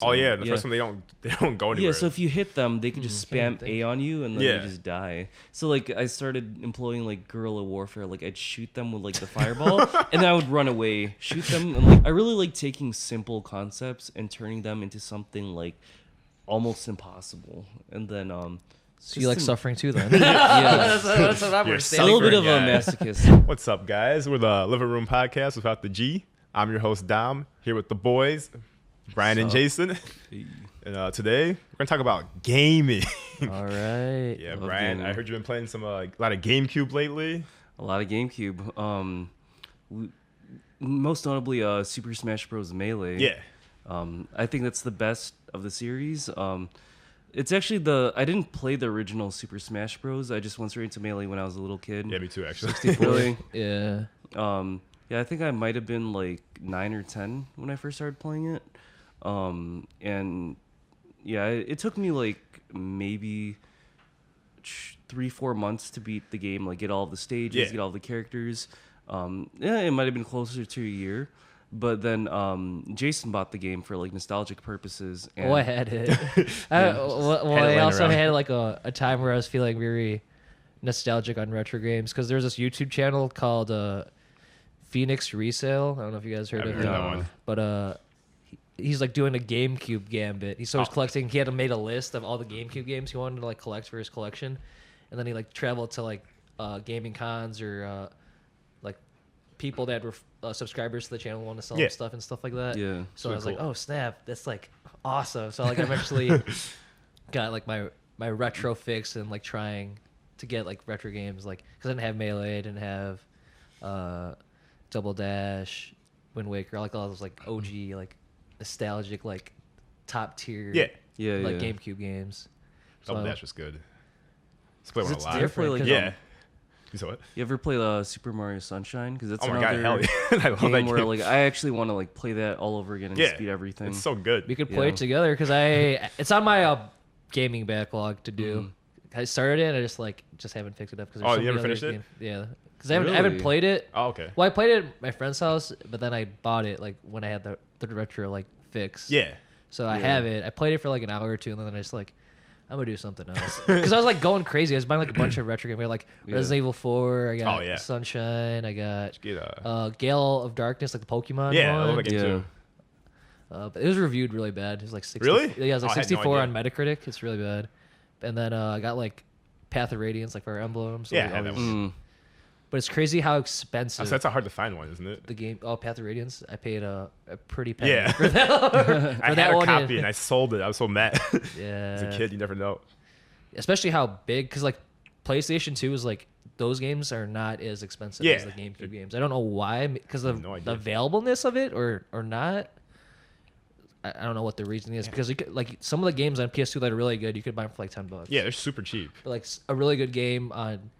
Oh yeah, the first one they don't go anywhere. Yeah, so if you hit them, they can just spam A on you and then you just die. So like I started employing like guerrilla warfare. Like I'd shoot them with like the fireball and then I would run away, shoot them, and like I really like taking simple concepts and turning them into something like almost impossible. And then so you like suffering too then? Yeah. that's what I'm a little bit of a masochist. What's up, guys? We're the Livin Room Podcast without the G. I'm your host Dom, here with the boys, Bryan and Jason. And today we're gonna talk about gaming. All right. Yeah, Bryan, I heard you've been playing a lot of GameCube lately. A lot of GameCube. Most notably, Super Smash Bros. Melee. Yeah. I think that's the best of the series. It's actually I didn't play the original Super Smash Bros. I just went straight into Melee when I was a little kid. Yeah, me too, actually. Really? Yeah. Yeah, I think I might have been like 9 or 10 when I first started playing it. And yeah, it took me like maybe 3-4 months to beat the game, like get all the stages, get all the characters. Yeah, it might have been closer to a year. But then Jason bought the game for like nostalgic purposes. And I had it. I also had like a time where I was feeling very nostalgic on retro games because there's this YouTube channel called Phoenix Resale. I don't know if you guys heard of it. That one. But he's like doing a GameCube gambit. He was collecting. He had made a list of all the GameCube games he wanted to like collect for his collection, and then he like traveled to like gaming cons or like people that were subscribers to the channel want to sell him stuff and stuff like that. Yeah. So I was like, oh snap, that's like awesome. So like I eventually got like my retro fix and like trying to get like retro games like because I didn't have Melee, I didn't have Double Dash, Wind Waker, like all those like OG like nostalgic like top tier GameCube games. Double Dash was good. Let's play one a lot. Different, yeah. You saw it? You ever play Super Mario Sunshine? Because that's another hell yeah. I love that game. Where like I actually want to like play that all over again and just beat everything. It's so good. We could play it together because it's on my gaming backlog to do. Mm-hmm. I started it and I just haven't picked it up because you never finished it? Yeah, because I haven't played it. Oh, okay. Well, I played it at my friend's house, but then I bought it like when I had the retro like fix. Yeah. So I have it. I played it for like an hour or two, and then I just like I'm gonna do something else because I was like going crazy. I was buying like a bunch of retro games. We had like Resident Evil 4. I got Sunshine. I got Gale of Darkness, like the Pokemon. Yeah, one. I love that game too. But it was reviewed really bad. It was like 60. Really? Yeah, it was like 64 no on Metacritic. It's really bad. And then I got like Path of Radiance, like Fire Emblem. So yeah, that one. But it's crazy how expensive. So that's a hard to find one, isn't it? The game, Path of Radiance. I paid a pretty penny. Yeah. For that, I had a copy and I sold it. I was so mad. Yeah. As a kid, you never know. Especially how big, because like PlayStation 2 is like those games are not as expensive as the GameCube games. I don't know why, because of the availableness of it or not. I don't know what the reason is because you could, like some of the games on PS2 that are really good, you could buy them for like $10. Yeah, they're super cheap. But like a really good game on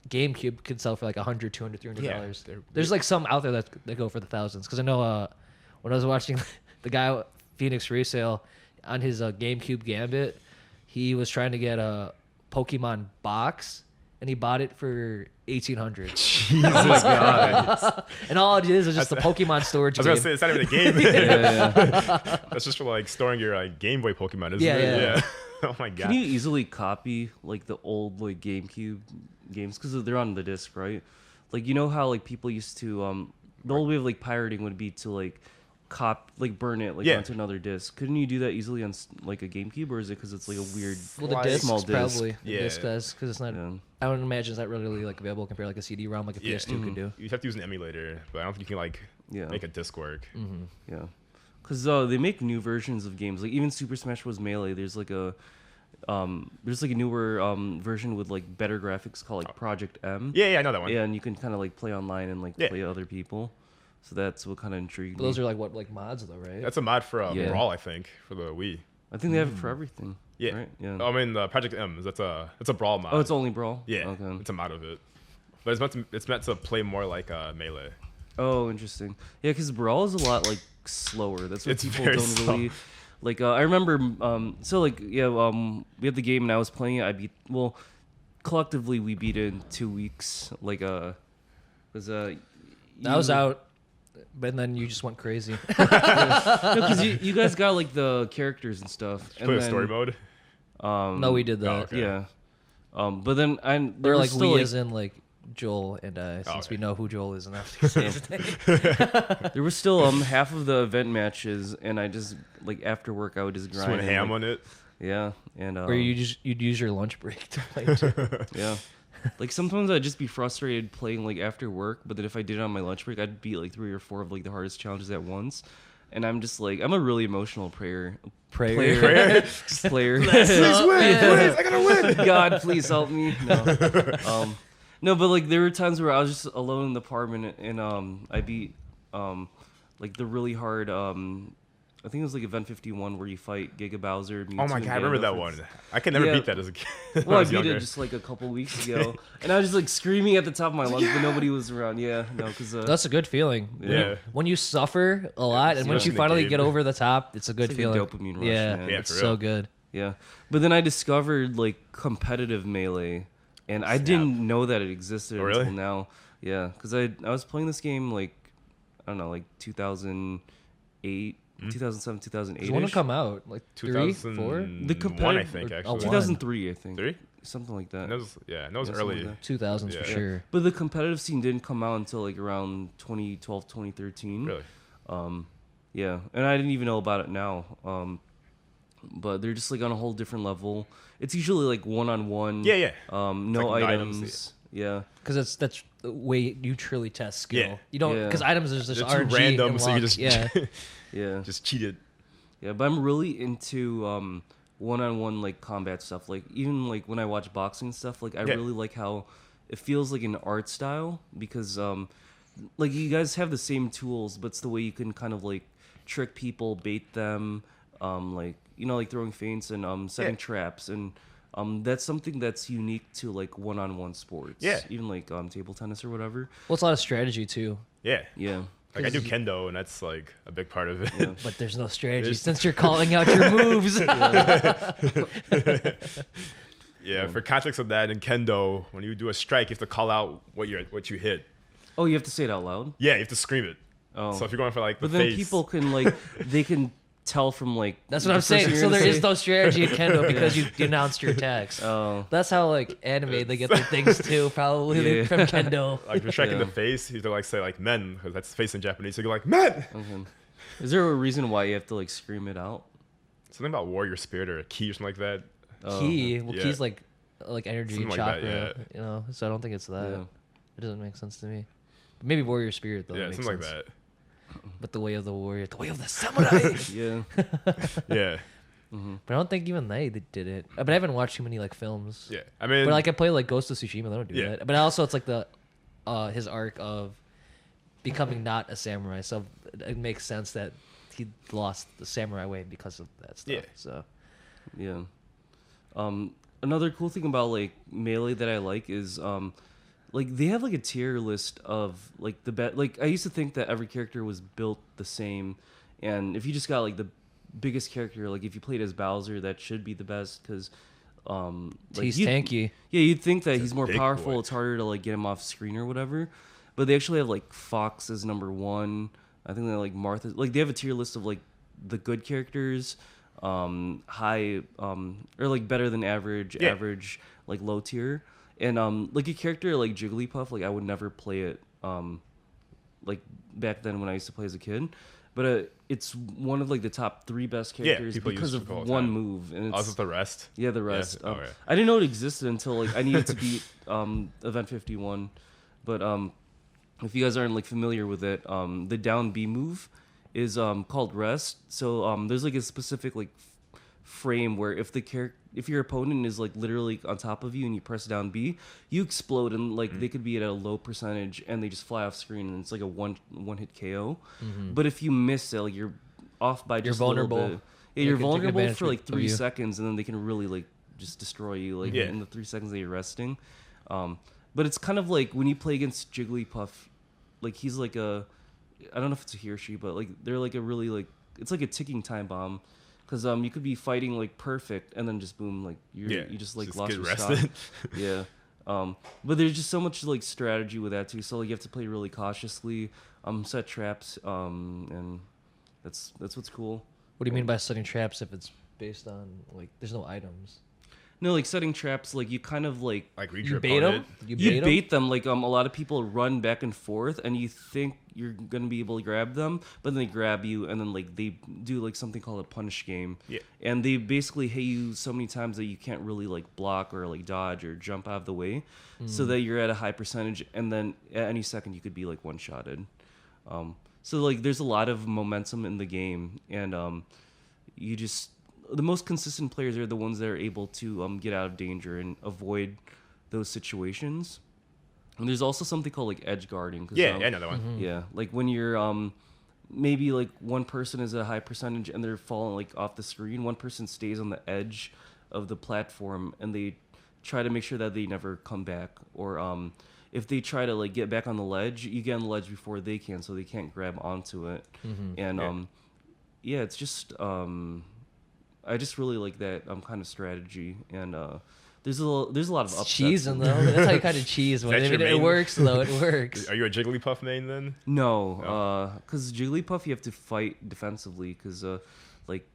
GameCube could sell for like $100, $200, $300. There's like some out there that go for the thousands. Because I know when I was watching the guy Phoenix Resale on his GameCube Gambit, he was trying to get a Pokemon box, and he bought it for $1,800. Jesus God! And all it is just the Pokemon storage. I was gonna say it's not even a game. That's just for like storing your like Game Boy Pokemon, isn't it? Yeah. Oh my God! Can you easily copy like the old like GameCube games because they're on the disc, right? Like you know how like people used to the old way of like pirating would be to like burn it onto another disc. Couldn't you do that easily on like a GameCube, or is it because it's like a weird the disc small disc? Probably the disc does because it's not. Yeah. I would imagine it's not really like available compared to like a CD-ROM like a PS2 could do. You'd have to use an emulator, but I don't think you can like make a disc work. Mm-hmm. Yeah, because they make new versions of games like even Super Smash Bros. Melee. There's like a newer version with like better graphics called like Project M. Yeah, I know that one. Yeah, and you can kind of like play online and like play other people. So that's what kind of intrigued me. Those are like mods though, right? That's a mod for Brawl, I think, for the Wii. I think they have it for everything. Yeah. Right? Yeah. I mean, Project M, it's a Brawl mod. Oh, it's only Brawl? Yeah. Okay. It's a mod of it. But it's meant to play more like Melee. Oh, interesting. Yeah, because Brawl is a lot like slower. That's what people very don't slow. really like. I remember. We had the game and I was playing it. Collectively we beat it in 2 weeks. Like I was out. but then you just went crazy. Because you guys got like the characters and stuff. Did you play the story mode? No, we did that. Oh, okay. Yeah. But then They're like still, we like, as in like Joel and I, since okay. we know who Joel is and have to say his name. there was still half of the event matches, and I just like after work I would just grind. Just went and, ham like, on it. Yeah, and Or you'd use your lunch break to play too. yeah. Like sometimes I'd just be frustrated playing like after work, but then if I did it on my lunch break, I'd beat like 3 or 4 of like the hardest challenges at once. And I'm just like, I'm a really emotional player. Prayer? Player. Please win, please, I gotta win. God, please help me. No. No, but like there were times where I was just alone in the apartment, and I beat like the really hard I think it was like Event 51 where you fight Giga Bowser. Mewtwo, Oh my and god, I remember that Ganondorf. one. I could never Yeah. beat that as a kid. when Well, I was beat younger. it just like a couple weeks ago, and I was just like screaming at the top of my lungs, but nobody was around. Yeah, no, because That's a good feeling. Yeah. When you suffer a lot, and once Yeah. you finally Game. get over the top, it's a good like a feeling. dopamine rush, Yeah, man. Yeah, it's for so real. good. yeah. But then I discovered like competitive Melee, and I didn't know that it existed Oh, really? until now. Yeah, because I was playing this game like I don't know, like 2008, 2007, 2008. Does one come out like 3, 4? 2001, The I competitive- think or- actually. one. 2003, I think. 3? Something like that. That was, yeah, that was Yeah, something early. like that. 2000s for Yeah. sure. But the competitive scene didn't come out until like around 2012, 2013. Really? Yeah, and I didn't even know about it now. But they're just like on a whole different level. It's usually like one-on-one. Yeah, yeah. No like no items. items, Yeah. Because that's the way you truly test skill. Yeah. You don't Yeah. because items is just They're too RNG random, and so you luck. just yeah. Yeah. just cheated. Yeah, but I'm really into one-on-one like combat stuff. Like even like when I watch boxing and stuff, like I Yeah. really like how it feels like an art style because like you guys have the same tools, but it's the way you can kind of like trick people, bait them, like you know, like throwing feints and setting Yeah. traps, and that's something that's unique to like one-on-one sports. Yeah. Even like table tennis or whatever. Well, it's a lot of strategy too. Yeah. Yeah. Like I do kendo, and that's like a big part of it. Yeah. But there's no strategy There's- since you're calling out your moves. Yeah, for context of that, in kendo, when you do a strike, you have to call out what you hit. Oh, you have to say it out loud. Yeah, you have to scream it. Oh. So if you're going for like the But then face, people can like they can tell from like That's what the I'm person saying. you're So gonna there is say. no strategy in kendo because you denounced your attacks. Oh, That's how like anime they get their things too, probably Yeah. from kendo. like if you're striking Yeah. the face, you have to like say like men, because that's face in Japanese. So you're like men. okay. Is there a reason why you have to like scream it out? Something about warrior spirit or a key or something like that. Oh, Key, well, Yeah. key's like energy, Something like chakra, that, yeah. you know. So I don't think it's that. Yeah. It doesn't make sense to me. Maybe warrior spirit though. Yeah, makes something like sense. that. But the way of the warrior, the way of the samurai. Yeah. Yeah, But I don't think even they did it. But I haven't watched too many like films. yeah. I mean, But like I play like Ghost of Tsushima, they don't do Yeah. that. But also it's like the his arc of becoming not a samurai. So it makes sense that he lost the samurai way because of that stuff. Yeah. So Yeah. Another cool thing about like Melee that I like is like they have like a tier list of like the best. Like I used to think that every character was built the same, and if you just got like the biggest character, like if you played as Bowser, that should be the best because he's you'd- tanky. Yeah, you'd think that He's a he's more big powerful. boy. It's harder to like get him off screen or whatever. But they actually have like Fox as number 1. I think they like Martha. Like they have a tier list of like the good characters, high or like better than average, Yeah. average, like low tier. And like a character like Jigglypuff, like I would never play it like back then when I used to play as a kid. But it's one of like the top 3 best Yeah, characters people because use of it all the one time. move. And it's also the rest. yeah, the rest. Oh, yeah. I didn't know it existed until like I needed to beat Event 51. But if you guys aren't like familiar with it, the down B move is called rest. So there's like a specific like frame where if your opponent is like literally on top of you and you press down B, you explode and like they could be at a low percentage and they just fly off screen and it's like a one hit KO. But if you miss it, like you're off by just a little vulnerable. bit. Yeah, They you're can take vulnerable advantage for like of 3 you. seconds and then they can really like just destroy you like Yeah. in the 3 seconds that you're resting. But it's kind of like when you play against Jigglypuff, like he's like I don't know if it's a he or she, but like they're like a really like it's like a ticking time bomb, because you could be fighting like perfect and then just boom, like you Yeah, just like just lost get your rested. stock. Yeah, But there's just so much like strategy with that too. So like you have to play really cautiously, set traps, and that's what's cool. What do you mean by setting traps if it's based on like there's no items? No, like setting traps, like you kind of like read You your bait opponent. them? you bait them. Like a lot of people run back and forth, and you think you're gonna be able to grab them, but then they grab you, and then like they do like something called a punish game. Yeah. And they basically hit you so many times that you can't really like block or like dodge or jump out of the way, so that you're at a high percentage, and then at any second you could be like one-shotted. So like there's a lot of momentum in the game, and you just the most consistent players are the ones that are able to get out of danger and avoid those situations. And there's also something called like edge guarding. Yeah, another one. Yeah, like when you're maybe like one person is a high percentage and they're falling like off the screen, one person stays on the edge of the platform and they try to make sure that they never come back. Or if they try to like get back on the ledge, you get on the ledge before they can, so they can't grab onto it. And yeah, it's just I just really like that kind of strategy, and there's a lot of upsets. Cheesing though. That's how you kind of cheese one. I That's mean, your it main? works though. It works. Are you a Jigglypuff main then? No, because Jigglypuff you have to fight defensively, because like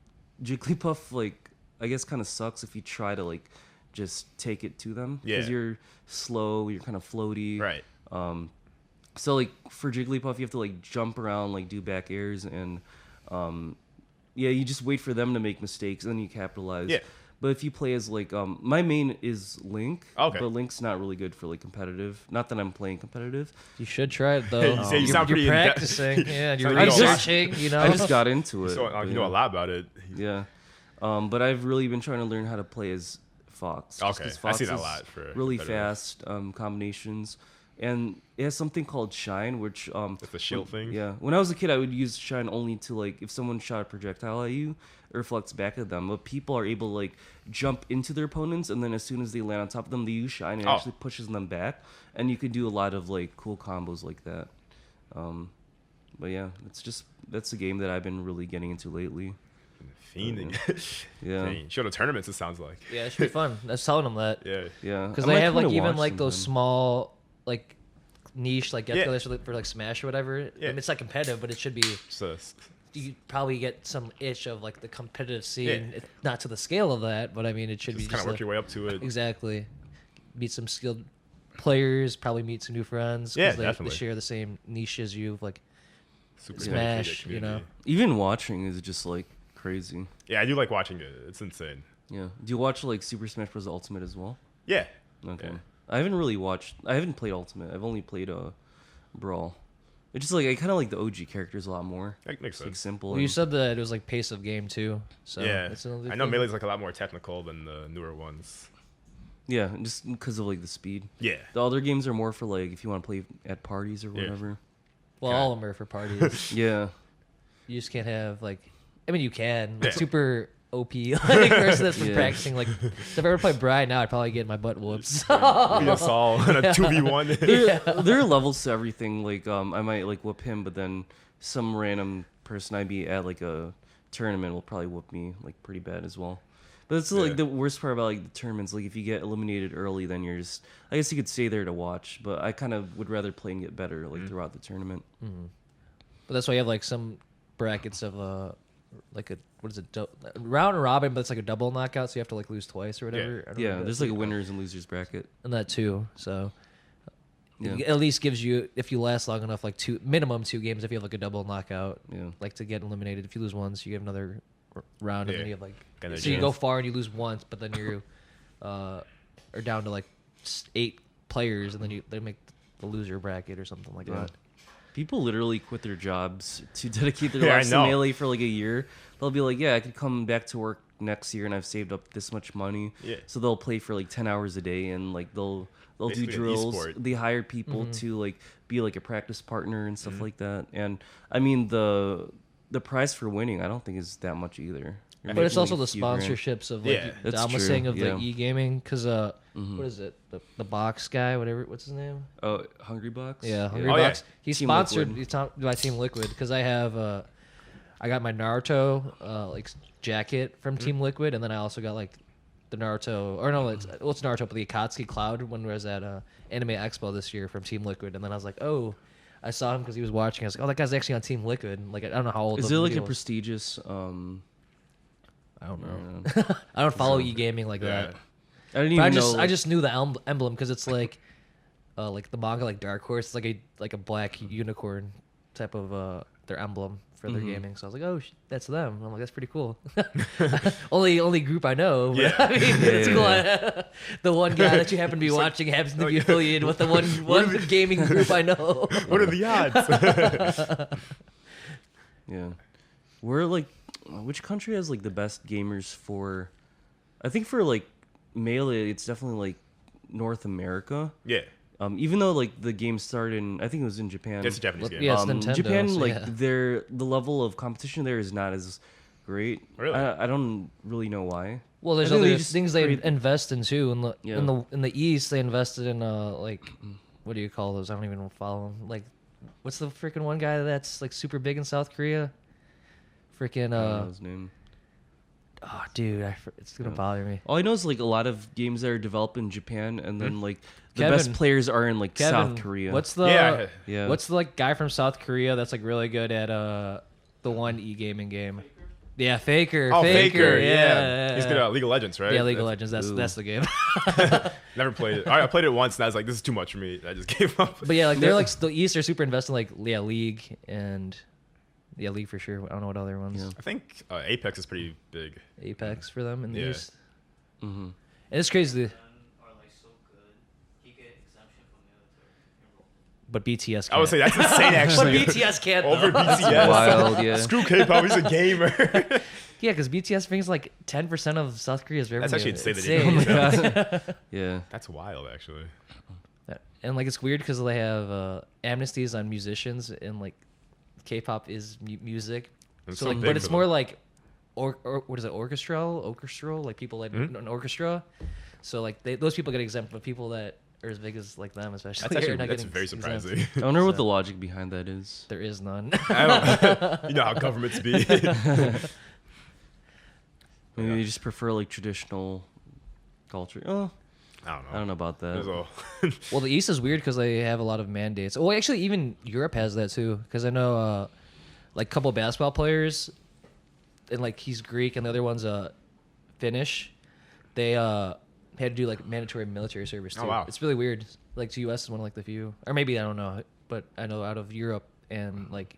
Jigglypuff like I guess kind of sucks if you try to like just take it to them, because you're slow, you're kind of floaty. Right. So like for Jigglypuff you have to like jump around, like do back airs, and yeah, you just wait for them to make mistakes and then you capitalize. Yeah. But if you play as like my main is Link, Okay. but Link's not really good for like competitive. Not that I'm playing competitive. You should try it though. You say you sound you're pretty in-depth. practicing. Yeah, you're Sound like you know a lot. researching. You know, I just got into it. So but you know a yeah. lot about it. Yeah. But I've really been trying to learn how to play as Fox. just Okay, 'cause I see Fox that a is lot for really competitive. fast combinations. And it has something called Shine, which It's a shield thing. Yeah, when I was a kid, I would use Shine only to like if someone shot a projectile at you, it reflects back at them. But people are able to like jump into their opponents, and then as soon as they land on top of them, they use Shine, and it actually pushes them back. And you could do a lot of like cool combos like that. But yeah, that's a game that I've been really getting into lately. Fiending. Yeah. Dang. Show the tournaments, it sounds like. yeah, it should be fun. I was telling them that Yeah. Yeah, because I they might have like kinda even watch like those sometime. small like niche like get Yeah. togethers for like Smash or whatever. I Yeah. mean, it's not competitive, but it should be. So, You probably get some itch of like the competitive scene. Yeah. It's not to the scale of that, but I mean, it should just be kind just of work like, your way up to it. exactly. Meet some skilled players, probably meet some new friends. 'cause Yeah, they definitely. share the same niche as you, like Super Smash, dedicated you know. community. Even watching is just like crazy. Yeah, I do like watching it. It's insane. Yeah. Do you watch like Super Smash Bros. Ultimate as well? Yeah. Okay. Yeah. I haven't played Ultimate. I've only played Brawl. It's just like I kind of like the OG characters a lot more. That makes It's like sense. simple. Well, you and- said that it was like pace of game too. So Yeah. that's another I know thing. Melee's like a lot more technical than the newer ones. yeah, just because of like the speed. Yeah. The other games are more for like if you want to play at parties or Yeah. whatever. Well, all of them are for parties. Yeah. You just can't have like. I mean, you can like, Yeah. super OP like person that's been Yeah. practicing. Like, if I ever played Bryan now, I'd probably get my butt whooped. Be a Saul on a 2v1. There are levels to everything. Like I might like whoop him, but then some random person I'd be at like a tournament will probably whoop me like pretty bad as well. But it's Yeah. like the worst part about like the tournaments. Like if you get eliminated early, then you're just. I guess you could stay there to watch, but I kind of would rather play and get better like throughout the tournament. But that's why you have like some brackets of like a what is it round robin, but it's like a double knockout, so you have to like lose twice or whatever. I don't know Yeah, what there's that's like a called. winners and losers bracket. And that too. So Yeah. it at least gives you, if you last long enough, like minimum two games. If you have like a double knockout, Yeah. like to get eliminated. If you lose once, you have another round, and Yeah. then you have like Kinda so you chance. go far and you lose once, but then you are down to like 8 players, and then they make the loser bracket or something like Yeah. that. People literally quit their jobs to dedicate their Yeah, I lives to know. Melee for like a year. They'll be like, yeah, I could come back to work next year and I've saved up this much money. Yeah. So they'll play for like 10 hours a day, and like they'll do Basically an drills. esport. They hire people to like be like a practice partner and stuff like that. And I mean the prize for winning, I don't think is that much either. You're But it's making, also like, the a few grand. sponsorships of like Yeah, that's Dom was true, saying of yeah. the e-gaming, because what is it, the box guy, whatever, what's his name? Oh, Hungry Box. Yeah, Hungry Oh, yeah. Box. He's Team sponsored. Liquid. He's by Team Liquid, because I have I got my Naruto like jacket from Team Liquid, and then I also got like the Naruto, or no, it's Naruto, but the Akatsuki Cloud when we was at Anime Expo this year from Team Liquid, and then I was like, oh, I saw him because he was watching. I was like, oh, that guy's actually on Team Liquid. Like, I don't know how old. Is the it like video a was. prestigious? I don't know. I don't follow e-gaming like that. I didn't But even know. I just knew the emblem because it's like the manga like Dark Horse. It's like a black unicorn type of their emblem for their gaming. So I was like, oh, that's them. I'm like, that's pretty cool. only group I know. But, Yeah. I mean, it's cool. The one guy that you happen to be watching happens to be affiliated with the one gaming group I know. What are the odds? Yeah, we're like, which country has like the best gamers for? I think for like Melee, it's definitely like North America. Yeah. Even though like the game started in, I think it was in Japan. It's a Japanese game. Yeah, it's Nintendo, Japan, so like yeah. the level of competition there is not as great. Really? I don't really know why. Well, there's I think they other just things they create- invest in too. Yeah. In the East, they invested in like what do you call those? I don't even follow them. Like, what's the freaking one guy that's like super big in South Korea? Freaking I don't know his name. oh, dude, it's gonna bother me. All I know is like a lot of games that are developed in Japan, and then like the Kevin- best players are in like Kevin, South Korea. What's the Yeah. What's the like guy from South Korea that's like really good at the one e-gaming game? Yeah, Faker. Oh, Faker. Yeah, He's good at League of Legends, right? Yeah, League of Legends. That's the game. Never played it. I played it once, and I was like, this is too much for me. I just gave up. But yeah, like they're like the East are super invested in like League and League for sure. I don't know what other ones. Yeah. I think Apex is pretty big. Apex for them in the Yeah. East. Mm-hmm. And it's crazy, Are like so good, he get exemption from military enrollment. but BTS. Can't. I would say that's insane, but actually. BTS can't. Over though. BTS. Wild, yeah. Screw K-pop. He's a gamer. Yeah, because BTS brings like 10% of South Korea's revenue. That's actually insane that Insane. he knows that. Yeah. That's wild, actually. And like it's weird because they have amnesties on musicians, and like K-pop is music. It's So so like, big but it's for more them. like, what is it? Orchestral, like people like an orchestra. So like those people get exempt, but people that are as big as like them, especially, That's actually are not getting very exempt. surprising. I wonder what So- the logic behind that is. There is none. I don't, you know how governments be. Maybe Yeah. they just prefer like traditional culture. Oh, I don't know. I don't know about There's that. all- Well, the East is weird because they have a lot of mandates. Well, actually, even Europe has that too. Because I know, like, a couple of basketball players, and like he's Greek, and the other one's Finnish. They had to do like mandatory military service too. Oh, wow. It's really weird. Like, the U.S. is one of like the few, or maybe I don't know, but I know out of Europe and like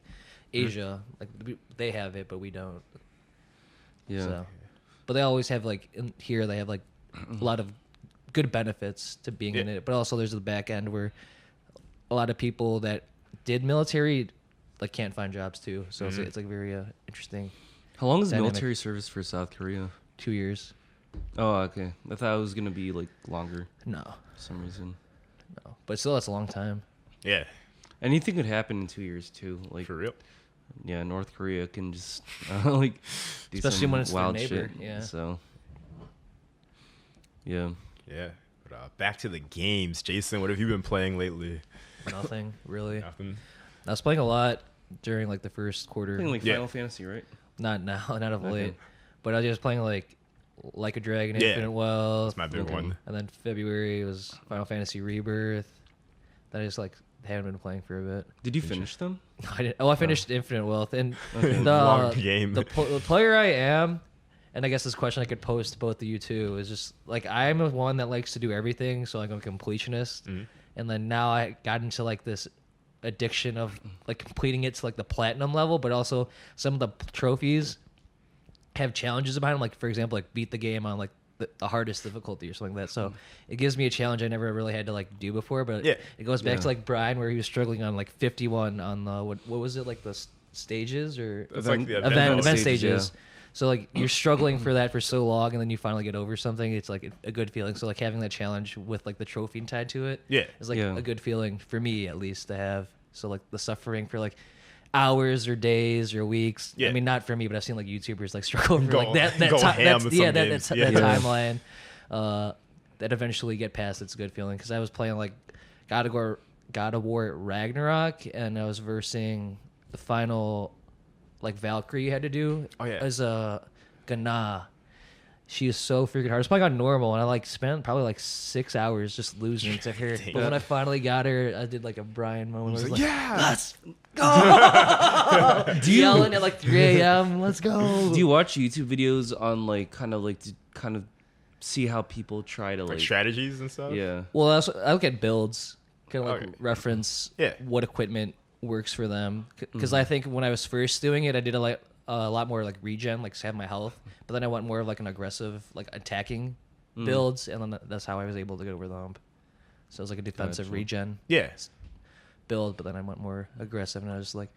Asia, like they have it, but we don't. Yeah. So, but they always have like here they have like a lot of good benefits to being in Yeah. it, but also there's the back end where a lot of people that did military like can't find jobs too. So it's like very interesting. How long is Dynamic. military service for South Korea? 2 years. Oh, okay. I thought it was gonna be like longer No, for some reason. but still that's a long time. yeah, Anything could happen in 2 years too. Like, for real. yeah, North Korea can just like do Especially some when it's their wild neighbor, shit. yeah. So, yeah. Yeah. But back to the games. Jason, what have you been playing lately? Nothing really. Nothing. I was playing a lot during like the first quarter. Playing like Yeah. Final Fantasy, right? Not now, not of Okay. late. But I was just playing like a Dragon, Yeah. Infinite Wealth. That's my big Okay. one. And then February was Final Fantasy Rebirth. That I just like haven't been playing for a bit. Did you finish them? I didn't. Oh, I finished Infinite Wealth, and Okay. Long game. The player I am, and I guess this question I could pose to both of you too is just like I'm a one that likes to do everything, so like I'm a completionist. Mm-hmm. And then now I got into like this addiction of like completing it to like the platinum level, but also some of the trophies have challenges behind them. Like for example, like beat the game on like the hardest difficulty or something like that. So it gives me a challenge I never really had to like do before. But Yeah. it goes back Yeah. to like Bryan where he was struggling on like 51 on the what was it like the stages or It's like the event stages, stages. yeah. So like you're struggling for that for so long, and then you finally get over something. It's like a good feeling. So like having that challenge with like the trophy tied to it, Yeah. is like Yeah. a good feeling for me at least to have. So like the suffering for like hours or days or weeks. Yeah. I mean, not for me, but I've seen like YouTubers like struggle for Go- like that go ham that's, with yeah some that, games. that Yeah. timeline. That eventually get past. It's a good feeling because I was playing like God of War Ragnarok, and I was versing the final like Valkyrie you had to do Oh, yeah. as a Gana, she is so freaking hard. It's probably got normal, and I like spent probably like 6 hours just losing to her. But when I finally got her, I did like a Brian moment. Where I was like, yeah, let's go! Yelling at like 3 a.m. Let's go. Do you watch YouTube videos on like kind of see how people try to like strategies and stuff? Yeah. Well, I look at builds, kind of like Okay. reference Yeah. what equipment works for them. Because I think when I was first doing it, I did a lot more like regen, like save my health. But then I went more of like an aggressive, like attacking builds, and then that's how I was able to get over the hump. So it was like a defensive regen Yeah. build, but then I went more aggressive, and I was like,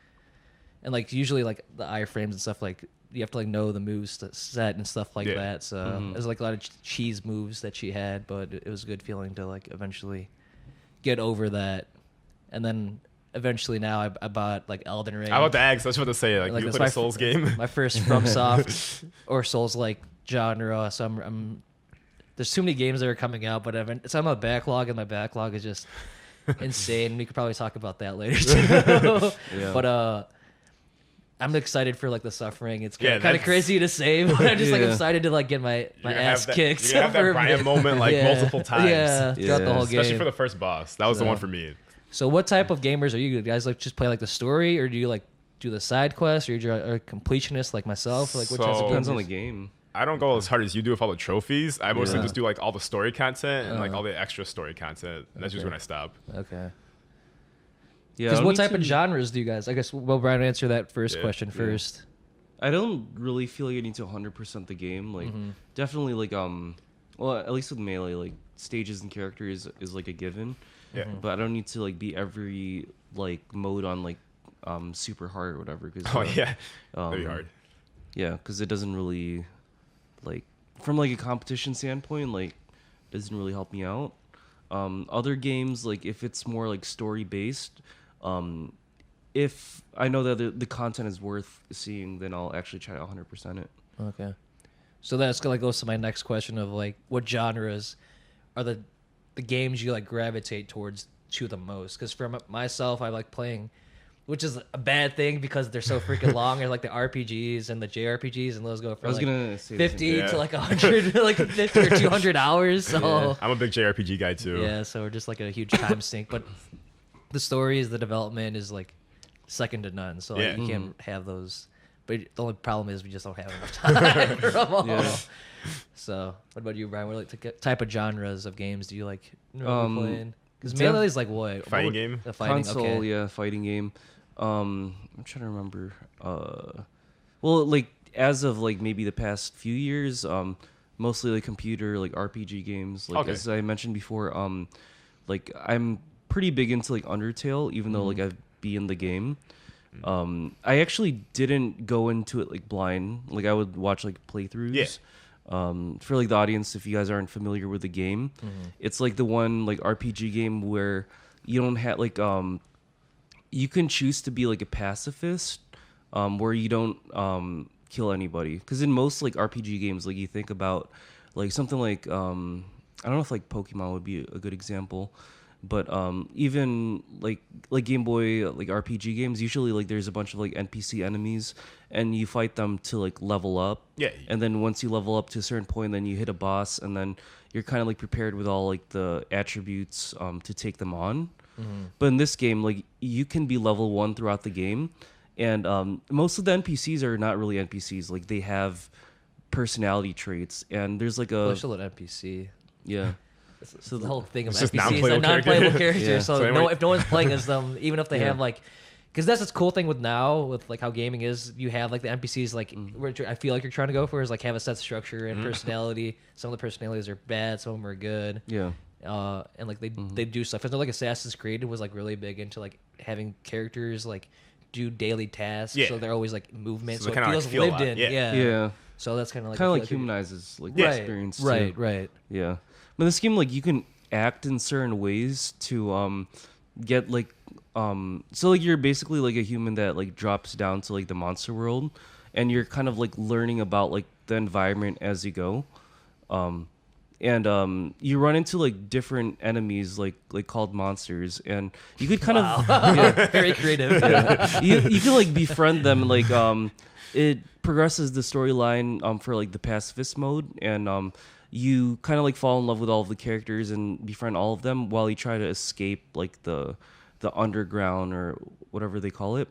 and like usually like the iframes and stuff, like you have to like know the moves to set and stuff like that. So there's like a lot of cheese moves that she had, but it was a good feeling to like eventually get over that. And then eventually now I bought like Elden Ring. I about to ask. I was about to say like you that's played a Souls game. my first FromSoft or Souls like genre. So I'm there's too many games that are coming out, but it's on my backlog, and my backlog is just insane. We could probably talk about that later too. Yeah. But I'm excited for like the suffering. It's kind of that's- crazy to say, but I'm just like Yeah. excited to like get my You're gonna ass have kicked. You're gonna have that for a Brian bit. moment like multiple times. Yeah, throughout the Yeah. whole Especially game. for the first boss. That was the So- one for me. So what type of gamers are you guys? Like just play like the story, or do you like do the side quests, or you're a completionist like myself? Like what types So- of Depends gamers? on the game. I don't go as hard as you do with all the trophies. I mostly Yeah. just do like all the story content and like all the extra story content. And that's usually when I stop. Okay. Yeah. Because I what don't type need of to- genres do you guys? I guess well, Brian, answer that first Yeah, question first. I don't really feel like I need to 100% the game. Like, definitely like well, at least with Melee, like stages and characters is like a given. Yeah. But I don't need to like be every like mode on like super hard or whatever. Cause, Oh yeah. That'd be um, hard. Yeah, because it doesn't really like from like a competition standpoint, like doesn't really help me out. Other games, like if it's more like story based, if I know that the content is worth seeing, then I'll actually try to 100% it. Okay. So that's gonna goes to my next question of like what genres are the games you like gravitate towards to the most? Because for myself, I like playing, which is a bad thing because they're so freaking long. Or like the RPGs and the JRPGs, and those go I for was like gonna say the same 50 thing. to like 100, like 50 or 200 hours. So Yeah. I'm a big JRPG guy too. yeah, so we're just like a huge time sink. But the stories, the development is like second to none. So like, Yeah. you can't have those. But the only problem is we just don't have enough time for them all. Yeah. So what about you, Brian? What like type of genres of games do you like normally playing? Because def- Melee is like what? Fighting What- game? The fighting, console, okay. yeah, fighting game. I'm trying to remember. Well, like as of like maybe the past few years, mostly like computer, like RPG games. Like Okay. as I mentioned before, like I'm pretty big into like Undertale, even though like I've been in the game. I actually didn't go into it like blind. Like I would watch like playthroughs. Yeah. For like the audience, if you guys aren't familiar with the game, it's like the one like RPG game where you don't have like you can choose to be like a pacifist, where you don't kill anybody. Because in most like RPG games, like you think about like something like I don't know if like Pokemon would be a good example. But even like Game Boy like RPG games, usually like there's a bunch of like NPC enemies, and you fight them to like level up. Yeah. And then once you level up to a certain point, then you hit a boss, and then you're kind of like prepared with all like the attributes to take them on. But in this game, like you can be level 1 throughout the game, and most of the NPCs are not really NPCs. Like they have personality traits, and there's like Well, a they're still an NPC. yeah. So the whole thing of It's just NPCs, non-playable are non-playable characters. Yeah. So So anyway- if no one's playing as them, even if they Yeah. have like, because that's the cool thing with now with like how gaming is. You have like the NPCs like where I feel like you're trying to go for is like have a set structure and personality. Some of the personalities are bad, some of them are good. Yeah. And like they do stuff. I know like Assassin's Creed was like really big into like having characters like do daily tasks. Yeah. So they're always like movement. So So, they it kinda, feels like, feel lived a lot. in. Yeah. Yeah. Yeah. So that's kind of like Kind I of feel like you- humanizes like Yeah. the experience too. Right. Yeah. But this game, like you can act in certain ways to get like so like you're basically like a human that like drops down to like the monster world, and you're kind of like learning about like the environment as you go. and you run into like different enemies like called monsters, and you could kind of Very creative. you can like befriend them, like it progresses the storyline for like the pacifist mode, and you kind of like fall in love with all of the characters and befriend all of them while you try to escape like the underground or whatever they call it.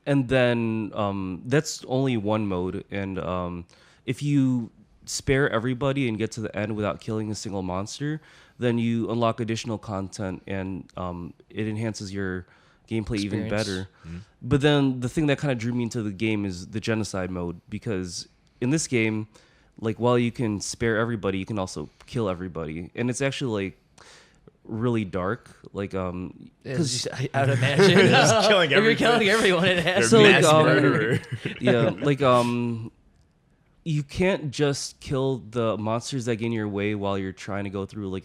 And then that's only one mode, and if you spare everybody and get to the end without killing a single monster, then you unlock additional content, and it enhances your gameplay even better. But then the thing that kind of drew me into the game is the genocide mode, because in this game, like, while you can spare everybody, you can also kill everybody, and it's actually like really dark, like because I would imagine Just killing if you're everything. killing everyone, it has They're to. mass murderer. yeah, like you can't just kill the monsters that get in your way while you're trying to go through like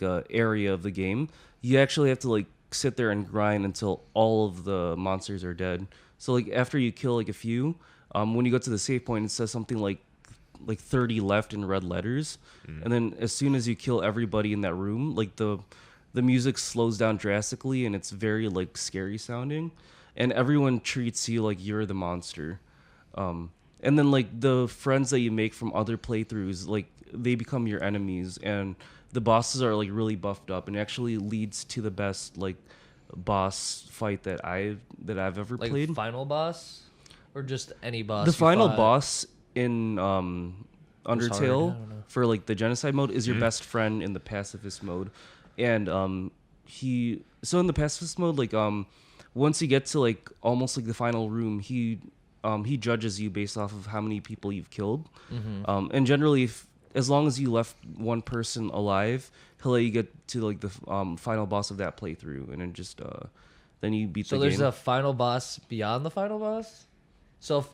a area of the game. You actually have to like sit there and grind until all of the monsters are dead. So like after you kill like a few, when you go to the save point, it says something like 30 left in red letters, and then as soon as you kill everybody in that room, like the music slows down drastically, and it's very like scary sounding, and everyone treats you like you're the monster. And then like the friends that you make from other playthroughs, like they become your enemies, and the bosses are like really buffed up, and it actually leads to the best like boss fight that I've ever Like played. final boss, or just any boss. The you final fought? boss in I Undertale don't know. for like the genocide mode is your best friend in the pacifist mode, and in the pacifist mode, like once you get to like almost like the final room, he judges you based off of how many people you've killed, and generally as long as you left one person alive, he'll let you get to like the final boss of that playthrough, and then just then you beat So the there's game. a final boss beyond the final boss. So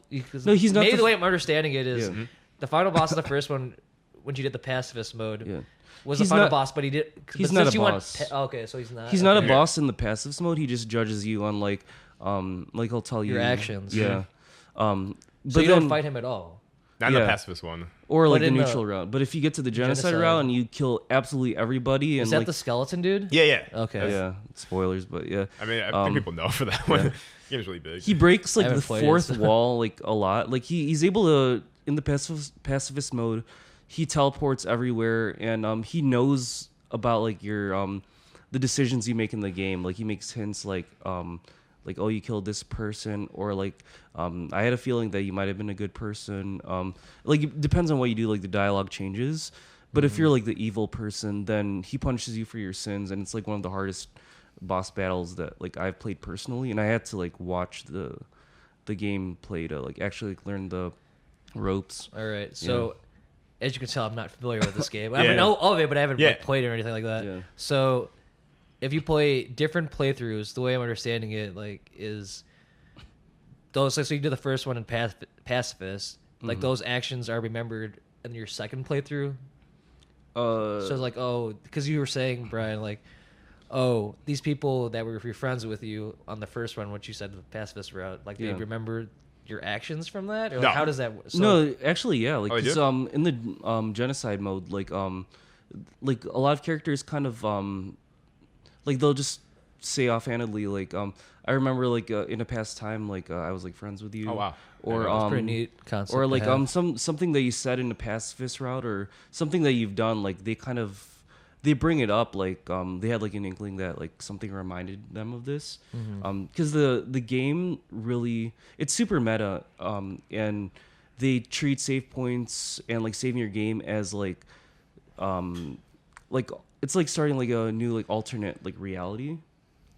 No, he's not maybe the the way I'm understanding it is Yeah. the final boss of the first one, when you did the pacifist mode, Yeah. was He's the final not- boss, but he did. he's but not since a you boss. Okay, so he's not. He's not a okay. boss in the passive mode. He just judges you on like he'll tell you Your actions. Yeah. So But you then, don't fight him at all. Not in the Yeah. pacifist one. or like But the in the neutral route. But if you get to the genocide genocide. route and you kill absolutely everybody, and Is that like the skeleton dude? Yeah. Okay. yeah, spoilers, but yeah, I mean, I think people know for that one. The game's really big. he breaks like I the haven't played it, fourth so- wall like a lot. Like he's able to, in the pacifist mode, he teleports everywhere, and he knows about like your the decisions you make in the game. Like he makes hints like oh, you killed this person, or like I had a feeling that you might have been a good person. Like it depends on what you do. Like the dialogue changes, but if you're like the evil person, then he punishes you for your sins, and it's like one of the hardest boss battles that like I've played personally, and I had to like watch the gameplay to like actually like, learn the ropes. All right. So, as you can tell, I'm not familiar with this game. I Yeah. know of it, but I haven't Yeah. like, played it or anything like that. Yeah. So, if you play different playthroughs, the way I'm understanding it, like, is those. Like, so you did the first one in Pacifist. Like those actions are remembered in your second playthrough. So it's like, oh, because you were saying, Brian, like, oh, these people that were your friends with you on the first one, what you said the pacifist route, like they Yeah. remember your actions from that, or No. like, how does that work? So, No, actually, yeah. Like, Oh, you 'cause, do? in the genocide mode, like a lot of characters kind of like they'll just say offhandedly, like I remember like in a past time, like I was like friends with you. Oh, wow. Or That's pretty neat concept. or to like have. something that you said in the pacifist route, or something that you've done, like they bring it up, like they had like an inkling that like something reminded them of this, because the game really, it's super meta, and they treat save points and like saving your game as like it's like starting like a new like alternate like reality.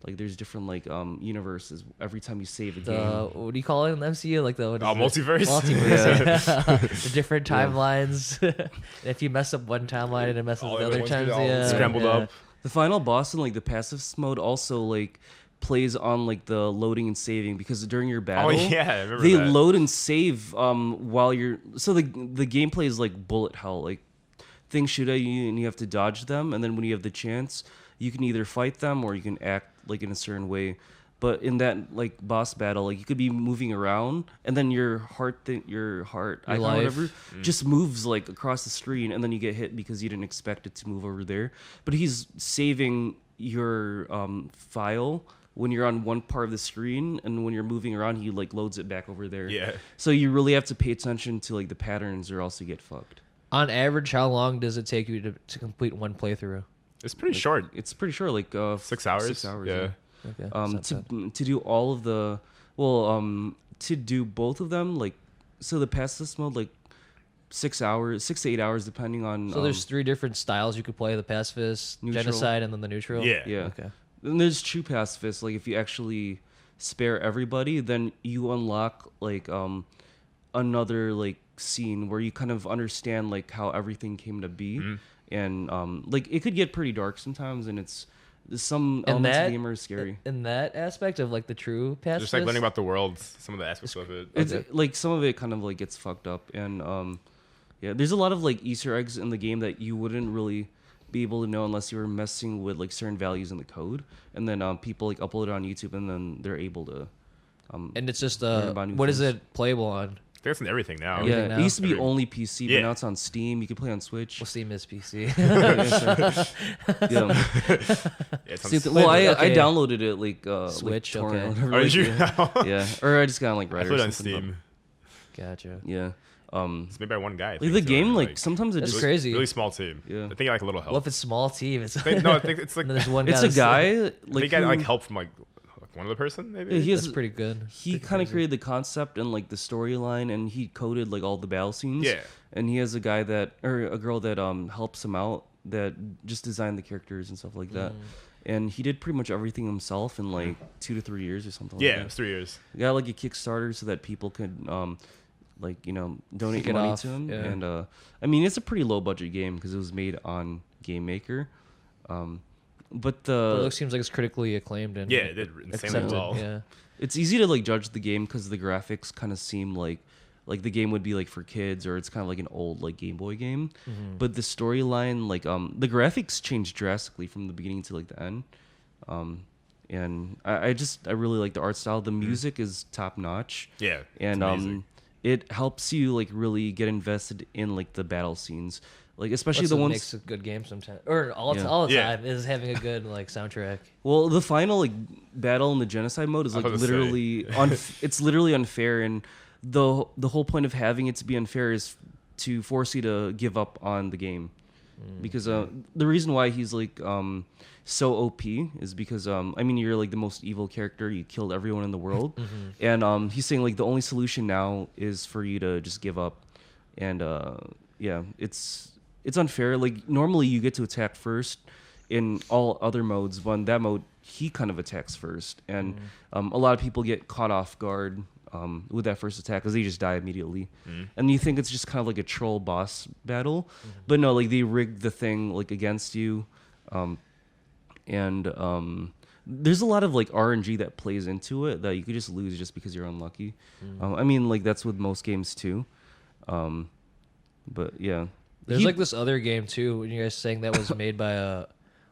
Like there's different like universes every time you save a game. What do you call it in the MCU? Like the what is it? Multiverse? Multiverse. The different timelines. If you mess up one timeline and it messes All with at other once, times, all yeah, scrambled yeah. up. The final boss in like the passive mode also like plays on like the loading and saving, because during your battle, yeah, I remember they that. load and save while you're, so the gameplay is like bullet hell. Like things shoot at you and you have to dodge them, and then when you have the chance, you can either fight them or you can act like in a certain way. But in that like boss battle, like you could be moving around, and then your heart icon, life. whatever, just moves like across the screen, and then you get hit because you didn't expect it to move over there. But he's saving your file when you're on one part of the screen, and when you're moving around, he like loads it back over there. Yeah. So you really have to pay attention to like the patterns, or else you get fucked. On average, how long does it take you to complete one playthrough? It's pretty short. It's pretty short, like 6 hours. 6 hours. Yeah. Okay. that's not bad. To do all of the to do both of them, like, so the pacifist mode, like 6 to 8 hours depending on. So there's 3 different styles you could play: the pacifist, Neutral. genocide, and then the neutral. Yeah. Yeah. Okay. And there's true pacifists. Like if you actually spare everybody, then you unlock like another like scene where you kind of understand like how everything came to be, and like it could get pretty dark sometimes, and it's some elements of the game are scary. In that aspect of like the true pacifist, Just like learning about the world, some of the aspects of it. It's like some of it kind of like gets fucked up, and yeah, there's a lot of like Easter eggs in the game that you wouldn't really be able to know unless you were messing with like certain values in the code, and then people like upload it on YouTube, and then they're able to. and it's just learn about new what is things. it playable on? I think it's in everything now. Everything Yeah, now? it used to be Every- only PC, but Yeah. now it's on Steam. You can play on Switch. Well, Steam is PC. Yeah. Yeah, it's on See, the- Well, I Okay. downloaded it like Switch, like, torrent okay. or whatever. Oh, like, did you? Yeah. Yeah, or I just got on like I Reddit put it or on something. Steam. Gotcha. Yeah. It's made by one guy. I Like think, the so, game, and, like sometimes it That's just crazy. Really small team. Yeah. I think like a little help. Well, if it's small team, it's No, I think it's like and there's one. it's guy a guy I like think I got who- like help from like one other person maybe. Yeah, he has That's pretty good. He Pretty kind of crazy. created the concept and like the storyline, and he coded like all the battle scenes. Yeah. And he has a guy that or a girl that helps him out that just designed the characters and stuff like that. And he did pretty much everything himself in like 2 to 3 years or something. Yeah, like it that. was 3 years. He got like a Kickstarter so that people could like donate Kick it money off, to him. yeah. And I mean it's a pretty low budget game because it was made on Game Maker. But But it seems like it's critically acclaimed and Yeah, it did insanely accepted. well. Yeah. it's easy to like judge the game because the graphics kind of seem like the game would be like for kids, or it's kind of like an old like Game Boy game. But the storyline, like the graphics changed drastically from the beginning to like the end. And I really like the art style. The music is top notch. Yeah, it's And amazing. it helps you like really get invested in like the battle scenes, like especially That's the what ones. makes a good game sometimes, or all Yeah. the Yeah. time is having a good like soundtrack. Well, the final like battle in the genocide mode is I like was about to literally it's literally unfair, and the whole point of having it to be unfair is to force you to give up on the game, because the reason why he's like so OP is because I mean you're like the most evil character, you killed everyone in the world, and he's saying like the only solution now is for you to just give up, and yeah, it's unfair. Like normally you get to attack first in all other modes, but in that mode he kind of attacks first, and a lot of people get caught off guard with that first attack because they just die immediately, and you think it's just kind of like a troll boss battle, but no, like they rigged the thing like against you, and there's a lot of like RNG that plays into it that you could just lose just because you're unlucky. I mean, like that's with most games too, but yeah. There's like this other game too. When you guys saying that was made by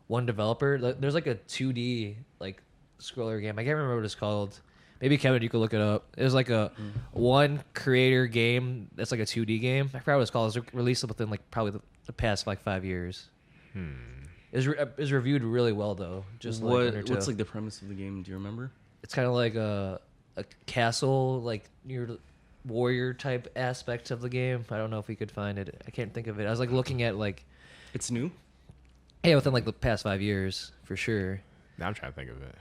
one developer, there's like a 2D like scroller game. I can't remember what it's called. Maybe Kevin, you could look it up. It was like a one creator game that's like a 2D game. I forgot what it's called. It was released within like probably the past like 5 years. It was reviewed really well though. Just like one or two. What's like the premise of the game? Do you remember? It's kind of like a castle, like your warrior type aspect of the game. I don't know if we could find it. I can't think of it. I was like looking at like It's new. within like the past 5 years for sure. Now I'm trying to think of it.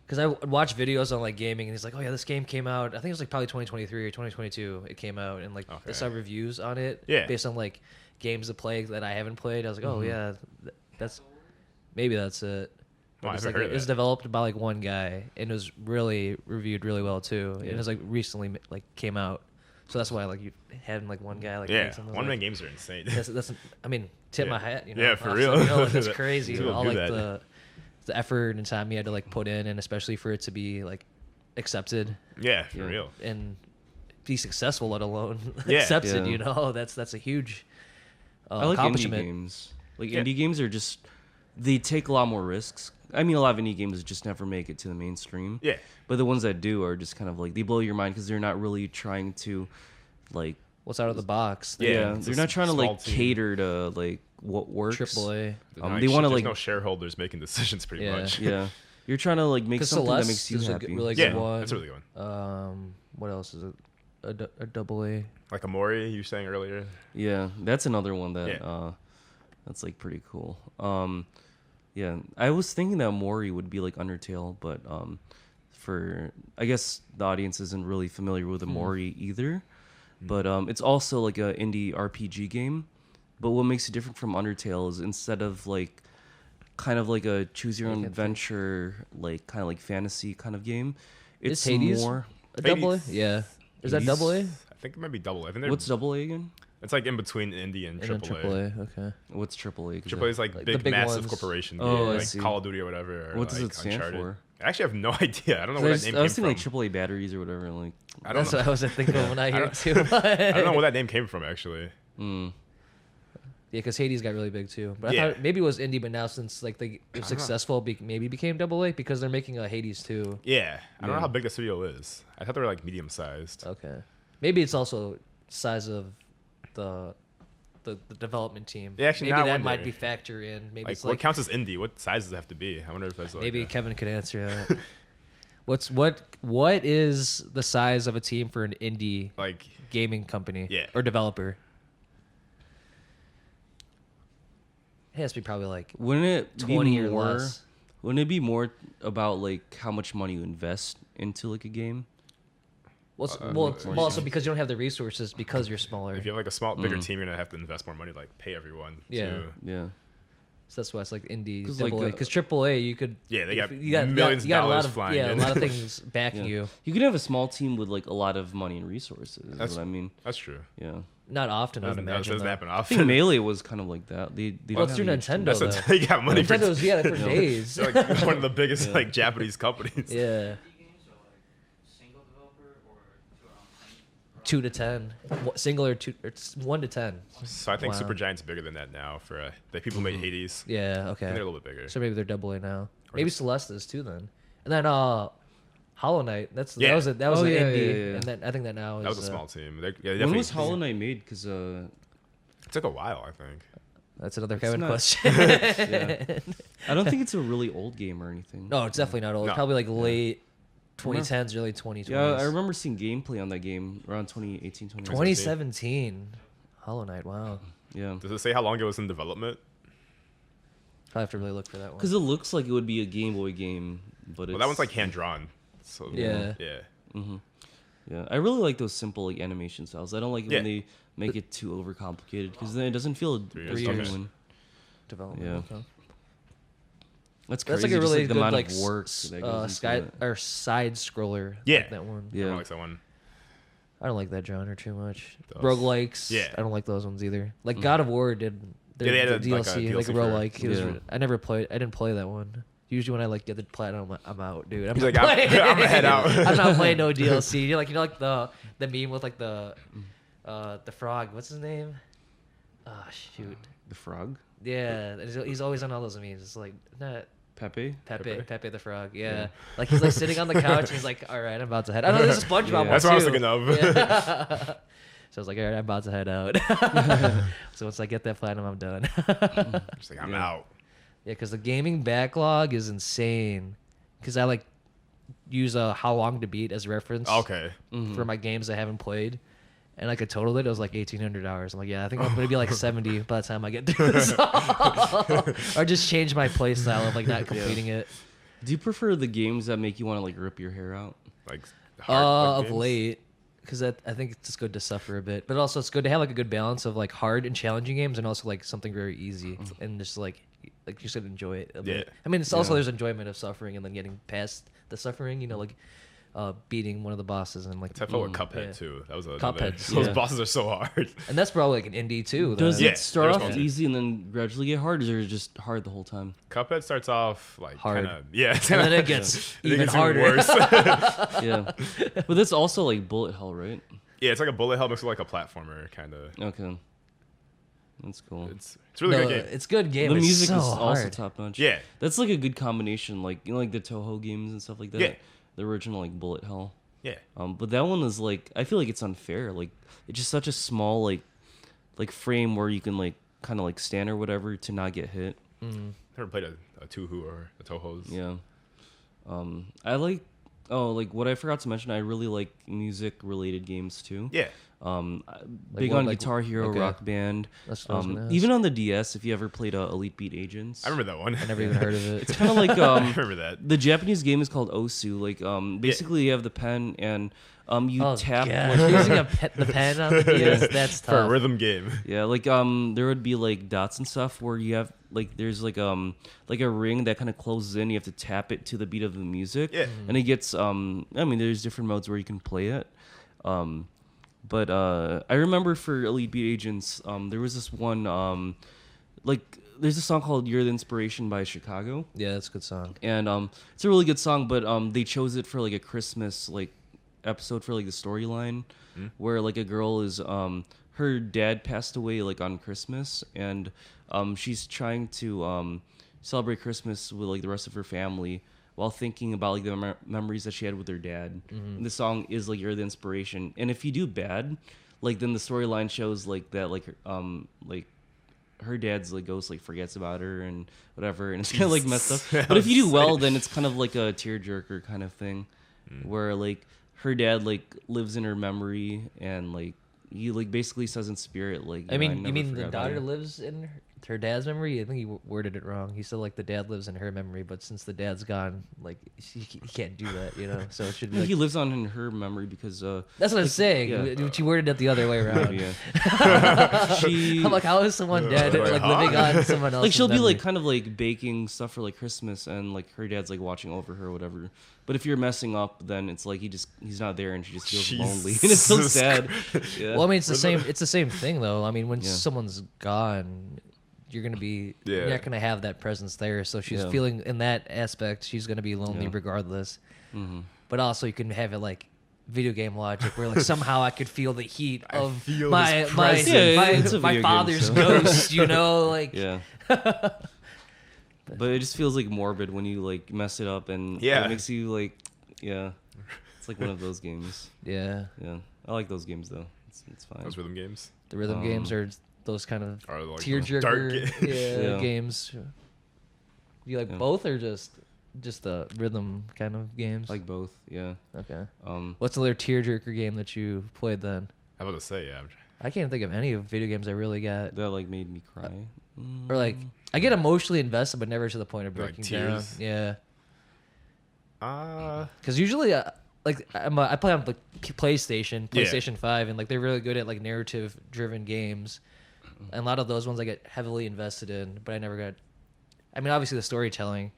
Because I watch videos on like gaming, and he's like, "Oh yeah, this game came out. I think it was like probably 2023 or 2022. It came out, and like I saw reviews on it, Yeah. based on like games to play that I haven't played. I was like, oh yeah, that's maybe that's it. Well, I It's haven't like heard of it was that. developed by like one guy, and it was really reviewed really well too. And Yeah. it was like recently like came out, so that's why like you had like one guy like Yeah, make something, one like, man games are insane. that's I mean tip Yeah. my hat, you know. Yeah, for Honestly, real. you know, like, that's crazy. People All do like that. the effort and time you had to like put in, and especially for it to be like accepted Yeah, for Yeah. real. and be successful, let alone Yeah. accepted. Yeah. You know, that's a huge I like indie accomplishment. games. Like Yeah. indie games are just they take a lot more risks I mean, a lot of indie games just never make it to the mainstream. Yeah. But the ones that do are just kind of like they blow your mind because they're not really trying to, like, What's out of the box? yeah, it's they're a not trying to small like team. cater to like what works. AAA. They want to There's like no shareholders making decisions pretty Yeah. much. yeah, you're trying to like make Because something Celeste that makes you is happy. a really Yeah, good one. that's a really good one. What else is it? A double A. Like Amori, you were saying earlier. Yeah, that's another one that Yeah. that's like pretty cool. Yeah, I was thinking that Mori would be like Undertale, but for I guess the audience isn't really familiar with Mori either. But it's also like a indie RPG game. But what makes it different from Undertale is instead of like kind of like a choose your own adventure, like kind of like fantasy kind of game, it's Hades more. a double A? Hades. Yeah. Is that double A? I think it might be double. I think they're- What's double A again? It's like in between indie and And then triple A. triple A. Okay. What's triple A? Triple A is like Like the big, big massive ones. corporation, Oh, I like see. Call of Duty or whatever. Or What does like it stand Uncharted. for? I actually have no idea. I don't know where that name I was came thinking from. like AAA batteries or whatever. Like, I don't That's know. what I was thinking of when I hear it too. I don't know where that name came from actually. Yeah, because Hades got really big too. But I Yeah. thought maybe it was indie, but now since like they were successful, maybe became double A because they're making a Hades too. Yeah, I don't know Yeah. how big the studio is. I thought they were like medium sized. Okay, maybe it's also size of the development team. Yeah, actually, maybe now I that wonder. might be factor in. Maybe Like, it's what like counts as indie? What size does it have to be? I wonder if that's like maybe Kevin could answer that. What is the size of a team for an indie like gaming company Yeah. or developer? It has to be probably like wouldn't it 20 be or more? less. Wouldn't it be more about like how much money you invest into like a game? Well, more also so. because you don't have the resources because you're smaller. if you have like a small, bigger team, you're gonna have to invest more money to like pay everyone. Yeah. too. Yeah. So that's why it's like indie, 'Cause, double A. like, Because triple A, you could Yeah, they got you got millions you got of a lot dollars of flying a in. lot of things backing Yeah. you. You could have a small team with like a lot of money and resources. That's- Is what I mean. That's true. Yeah. Not often, I would Doesn't, that imagine. doesn't though. happen I think often. Melee was kind of like that. They Well, it's through didn't have a huge Nintendo, team. That's though. they got money for. Nintendo's for Yeah. days. They're like one of the biggest like Japanese companies. Yeah, Indie games are like single developer or to around 10. 2 to 10, single or 2, or 1 to 10. So I think Wow. Supergiant's bigger than that now. For the people made Hades, Yeah, and okay. they're a little bit bigger. So maybe they're double A now. Or Maybe just- Celeste is too then. And then Hollow Knight. That Yeah. was an Oh, indie, yeah, yeah, yeah. and then I think that now That is was a small team. They're, yeah, When definitely- was Hollow Knight made? Because It took a while, I think. That's another It's Kevin not- question. yeah. I don't think it's a really old game or anything. No, it's definitely not old. No. It's probably like late 2010s, early 2020s. Yeah, I remember seeing gameplay on that game around 2018, 2019. 2017. Hollow Knight. Wow. Yeah. Does it say how long it was in development? I'll have to really look for that one. Because it looks like it would be a Game Boy game, but it's... Well, that one's like hand drawn. So Yeah. yeah. Yeah, I really like those simple like animation styles. I don't like it when Yeah. they make it too overcomplicated because then it doesn't feel Three as years. genuine. Development. Yeah. Okay. That's That's crazy. like a just, really the good amount like of work that goes into sky it. or side scroller. Yeah. Like that one. Yeah. I like that one. I don't like that genre too much. Those- Roguelikes. Yeah. I don't like those ones either. Like God of War did. Yeah, they had the a- like a DLC, like a DLC for it. roguelike. It was, Yeah. I never played. I didn't play that one. Usually when I like get the platinum, I'm out, dude. I'm He's not like, I'm playing. gonna head out. I'm not playing no DLC. You're like like the meme with like the frog. What's his name? Oh shoot. The frog? Yeah, he's always on all those memes. It's like not Pepe? Pepe the frog. Yeah. Like he's like sitting on the couch and he's like, all right, I'm about to head. I know there's a SpongeBob Yeah. one That's what I was too. thinking of. Yeah. So I was like, all right, I'm about to head out. So once I get that platinum, I'm done. Just like I'm Yeah. out. Yeah, because the gaming backlog is insane. Because I like use how long to beat as reference Okay. for my games I haven't played. And like I totaled it, it was like 1,800 hours. I'm like, yeah, I think I'm gonna be like 70 by the time I get through this. Or just change my play style of like not completing it. Do you prefer the games that make you want to like rip your hair out? Like hard Of games? late, because I think it's just good to suffer a bit, but also it's good to have like a good balance of like hard and challenging games and also like something very easy and just like you should enjoy it a bit. Yeah. I mean, it's also Yeah. there's enjoyment of suffering and then getting past the suffering. You know, like beating one of the bosses and like, I felt with Cuphead Yeah. too. That was a Cuphead, Those yeah. bosses are so hard. and that's probably like an indie too. Does though. Yeah, it start there's off one. easy and then gradually get hard, or is it just hard the whole time? Cuphead starts off like Hard. kind of yeah, And then it gets it even gets harder. worse. Yeah. But that's also like bullet hell, right? Yeah, it's like a bullet hell mixed with like a platformer kind of. Okay. That's cool. It's really No, good game. it's good game. The It's music so is also hard. top notch. Yeah. That's like a good combination, like like the Toho games and stuff like that. Yeah. The original like Bullet Hell. Yeah. But that one is like I feel like it's unfair. Like it's just such a small like frame where you can like kind of like stand or whatever to not get hit. Never played a Touhou or a Toho's. Yeah. I like like what I forgot to mention. I really like music related games too. Yeah. Big what, on like- Guitar Hero, okay. Rock Band. That's what I was gonna ask. Even on the DS, if you ever played Elite Beat Agents, I remember that one. I never even heard of it. it's kind of like I remember that. the Japanese game is called Osu. Like basically you have the pen and you Oh, tap. gosh. Like, Using the pen on the DS, that's For a tough. rhythm game. yeah, like there would be like dots and stuff where you have like there's like a ring that kind of closes in. You have to tap it to the beat of the music. Yeah. And it gets I mean there's different modes where you can play it. But I remember for Elite Beat Agents, there was this one like there's a song called "You're the Inspiration" by Chicago, Yeah, that's a good song. and it's a really good song. But they chose it for like a Christmas like episode for like the storyline, where like a girl is her dad passed away like on Christmas, and she's trying to celebrate Christmas with like the rest of her family while thinking about like the memories that she had with her dad. And the song is like "You're the Inspiration," and if you do bad, like then the storyline shows like that like her dad's like ghost like forgets about her and whatever, and it's kind of like messed up. But if you do well, then it's kind of like a tearjerker kind of thing, where like her dad like lives in her memory and like he like basically says in spirit like I mean, never you mean the forgot about daughter you. lives in her dad's memory? I think he worded it wrong. He said like the dad lives in her memory, but since the dad's gone, like he can't do that, you know. So it should be No, like, he lives on in her memory because that's what I'm saying. yeah. But you worded it the other way around. yeah. She I'm like, how is someone dead like living on someone else? like she'll be like kind of like baking stuff for like Christmas and like her dad's like watching over her or whatever. But if you're messing up, then it's like he's not there and she just feels lonely and it's so Jesus sad. Yeah. Well, I mean, it's the same. It's the same thing, though. I mean, when Yeah. someone's gone, you're gonna be you're Yeah. not gonna have that presence there. So she's Yeah. feeling in that aspect. She's gonna be lonely Yeah. regardless. Mhm. But also, you can have it like video game logic, where like somehow I could feel the heat of feel my his my presence. Yeah, it's a my video game, father's so. ghost. You know, like Yeah. But it just feels like morbid when you like mess it up and Yeah. it makes you like it's like one of those games. yeah, Yeah. I like those games though. It's fine. Those rhythm games. the rhythm games are those kind of Are like tearjerker dark Yeah. games. You like Yeah. both or just the rhythm kind of games? Like both, yeah. Okay. Um What's another tearjerker game that you played then? I was about to say, yeah. I can't think of any of video games I really got. that like made me cry. Or like, I get emotionally invested, but never to the point of Like breaking down. tears? Yeah. Uh, Because usually, like, I play on the PlayStation, Yeah. PlayStation 5, and like they're really good at like narrative-driven games. And a lot of those ones I get heavily invested in, but I never got. I mean, obviously the storytelling,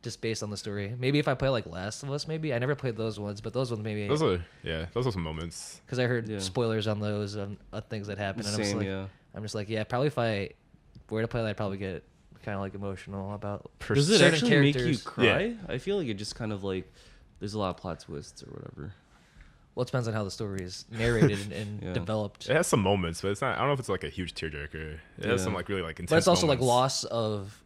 just based on the story. Maybe if I play like Last of Us, maybe I never played those ones, but those ones maybe those are some moments. because I heard Yeah. spoilers on those things that happen. And I'm just Same, like, yeah. I'm just like, yeah, probably if I were to play that, I'd probably get kind of like emotional about. Does it certain actually make you characters. cry? I feel like it just kind of like there's a lot of plot twists or whatever. Well, it depends on how the story is narrated and Yeah. developed. It has some moments, but it's not. I don't know if it's like a huge tearjerker. It has Yeah. some like really like intense. But it's also moments. like loss of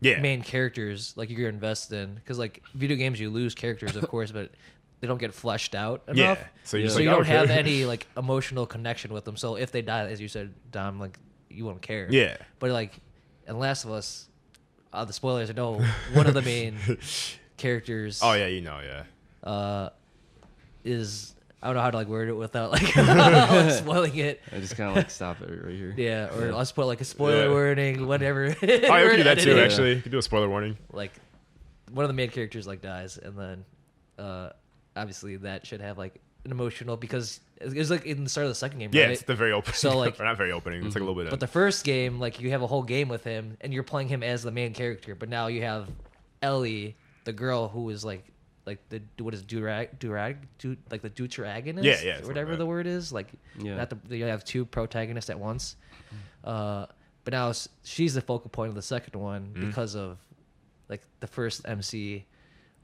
Yeah. main characters, like you're invested in, because like video games, you lose characters, of course, but they don't get fleshed out enough. Yeah. So you're Yeah. just So like, you don't okay. have any like emotional connection with them. So if they die, as you said, Dom, like you won't care. Yeah. But like in Last of Us, the spoilers, I know one of the main characters. Oh yeah, you know, yeah. Is I don't know how to like word it without like spoiling it. I just kind of like stop it right here. Yeah, or I'll put like a spoiler Yeah. warning, whatever. Oh, yeah, we can do that too. Editing. Actually, you can do a spoiler warning. Like one of the main characters like dies, and then obviously that should have like an emotional because it was like in the start of the second game, Yeah, right? it's the very opening. So, like- or not very opening. It's like a little bit. But the first game, like you have a whole game with him, and you're playing him as the main character. But now you have Ellie, the girl who is like the what is like the deuteragonist, Yeah, yeah, or something whatever like the that. word is. Like, Yeah. not you have two protagonists at once. But now she's the focal point of the second one Mm-hmm. because of like the first MC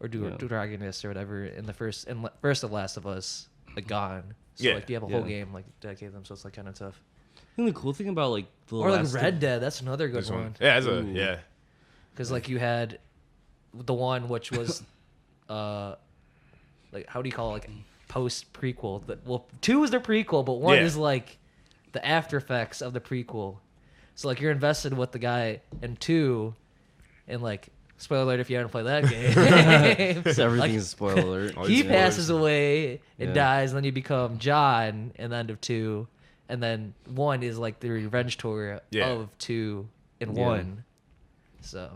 or deuteragonist or whatever in the first of Last of Us, like gone. So Yeah. like you have a whole Yeah. game like dedicated to them, so it's like kind of tough. I think the cool thing about like the Or like last Red Dead, that's another good This one. one. Yeah, Ooh. yeah. Because like you had the one which was, like how do you call it? Like post prequel. Well, 2 is the prequel, but 1 Yeah. is like the after effects of the prequel. So like you're invested with the guy in 2, and like spoiler alert if you haven't played that game. So everything Like, is a spoiler alert. Oh, he yeah. passes away and Yeah. dies, and then you become John in the end of 2, and then 1 is like the revenge tour Yeah. of 2 in Yeah. 1. So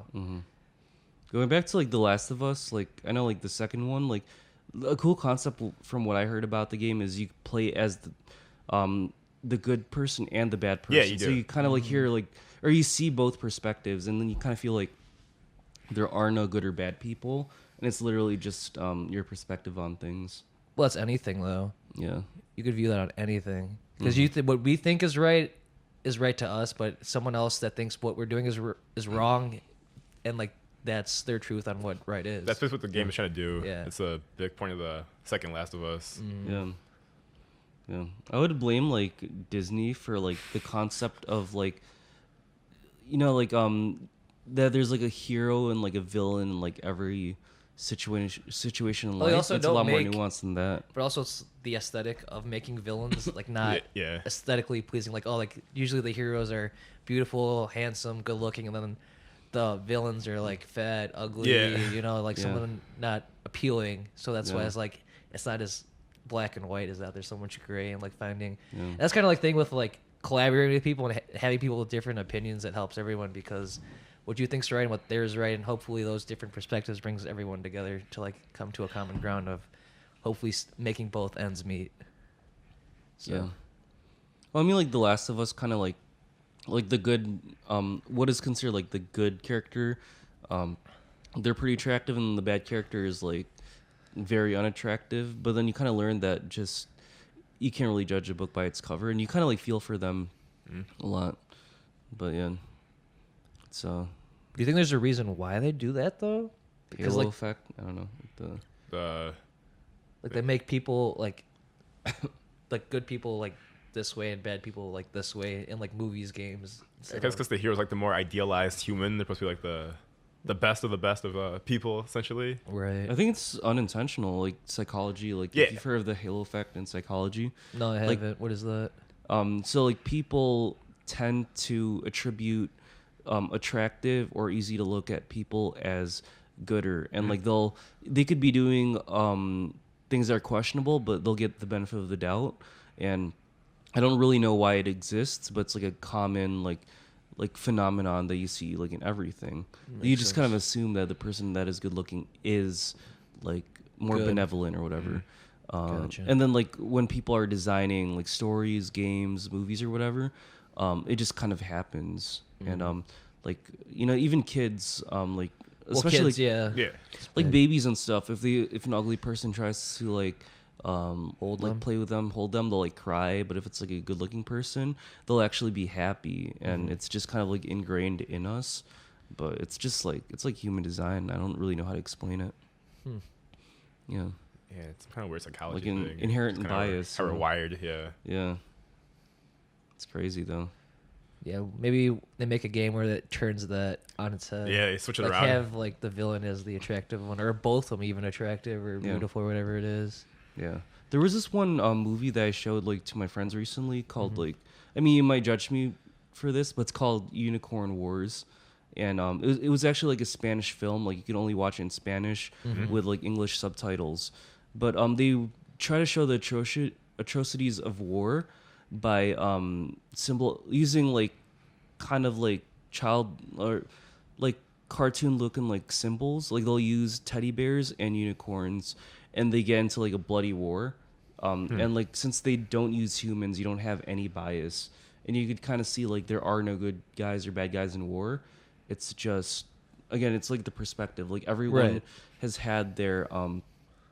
Going back to like The Last of Us, like I know like the second one, like a cool concept from what I heard about the game is you play as the good person and the bad person. Yeah, you So do. you kind of like hear like, or you see both perspectives, and then you kind of feel like there are no good or bad people, and it's literally just your perspective on things. well, that's anything though. Yeah. You could view that on anything because what we think is right to us, but someone else that thinks what we're doing is wrong, and like that's their truth on what right is. That's just what the game is trying to do. Yeah. It's a big point of the second Last of Us. Yeah. Yeah. I would blame like Disney for like the concept of like, you know, like that there's like a hero and like a villain in like every situation in Well, they life. also It's a don't lot more make- nuanced than that. But also it's the aesthetic of making villains like not Yeah. aesthetically pleasing. Like like usually the heroes are beautiful, handsome, good looking, and then the villains are like fat, ugly. Yeah. You know, like Yeah. someone not appealing. So that's why Yeah. it's like it's not as black and white as that. There's so much gray and like finding. Yeah. That's kind of like thing with like collaborating with people and having people with different opinions that helps everyone because what you think's right and what theirs right, and hopefully those different perspectives brings everyone together to like come to a common ground of hopefully making both ends meet. So Yeah. Well, I mean, like The Last of Us, kind of like the good, what is considered like the good character, they're pretty attractive, and the bad character is like very unattractive. But then you kind of learn that just you can't really judge a book by its cover, and you kind of like feel for them a lot. But yeah, so do you think there's a reason why they do that though? Because Halo like effect, I don't know. The they make people like like good people like this way and bad people like this way in like movies, games. I guess because the hero's like the more idealized human. They're supposed to be like the best of the best of people, essentially. Right. I think it's unintentional, like psychology. Like Yeah. if you've heard of the Halo effect in psychology. No, I like- haven't. What is that? So like people tend to attribute attractive or easy to look at people as gooder, and like they could be doing things that are questionable, but they'll get the benefit of the doubt. And I don't really know why it exists, but it's like a common like phenomenon that you see like in everything. You just kind of assume that the person that is good looking is like more Good. benevolent or whatever. Gotcha. And then like when people are designing like stories, games, movies, or whatever, it just kind of happens. And like you know, even kids, like especially kids, yeah. Yeah. like babies and stuff. If an ugly person tries to like Hold like them. play with them, hold them, they'll like cry. But if it's like a good looking person, they'll actually be happy, and it's just kind of like ingrained in us. But it's just like it's like human design. I don't really know how to explain it. Yeah, Yeah, it's kind of weird psychology Like an thing. inherent It's kinda bias, How we're you know? wired, yeah. yeah. It's crazy though. Yeah, maybe they make a game where it turns that on its head. Yeah, they switch it like around. have like the villain as the attractive one, or both of them even attractive or Yeah. beautiful or whatever it is. Yeah. There was this one movie that I showed like to my friends recently called like, I mean, you might judge me for this, but it's called Unicorn Wars. And it was actually like a Spanish film. Like you can only watch it in Spanish with like English subtitles. But they try to show the atrocities of war by using like kind of like child or like cartoon looking like symbols. Like they'll use teddy bears and unicorns, and they get into like a bloody war. And like since they don't use humans, you don't have any bias, and you could kind of see like there are no good guys or bad guys in war. It's just again, it's like the perspective. Like everyone Right. has had their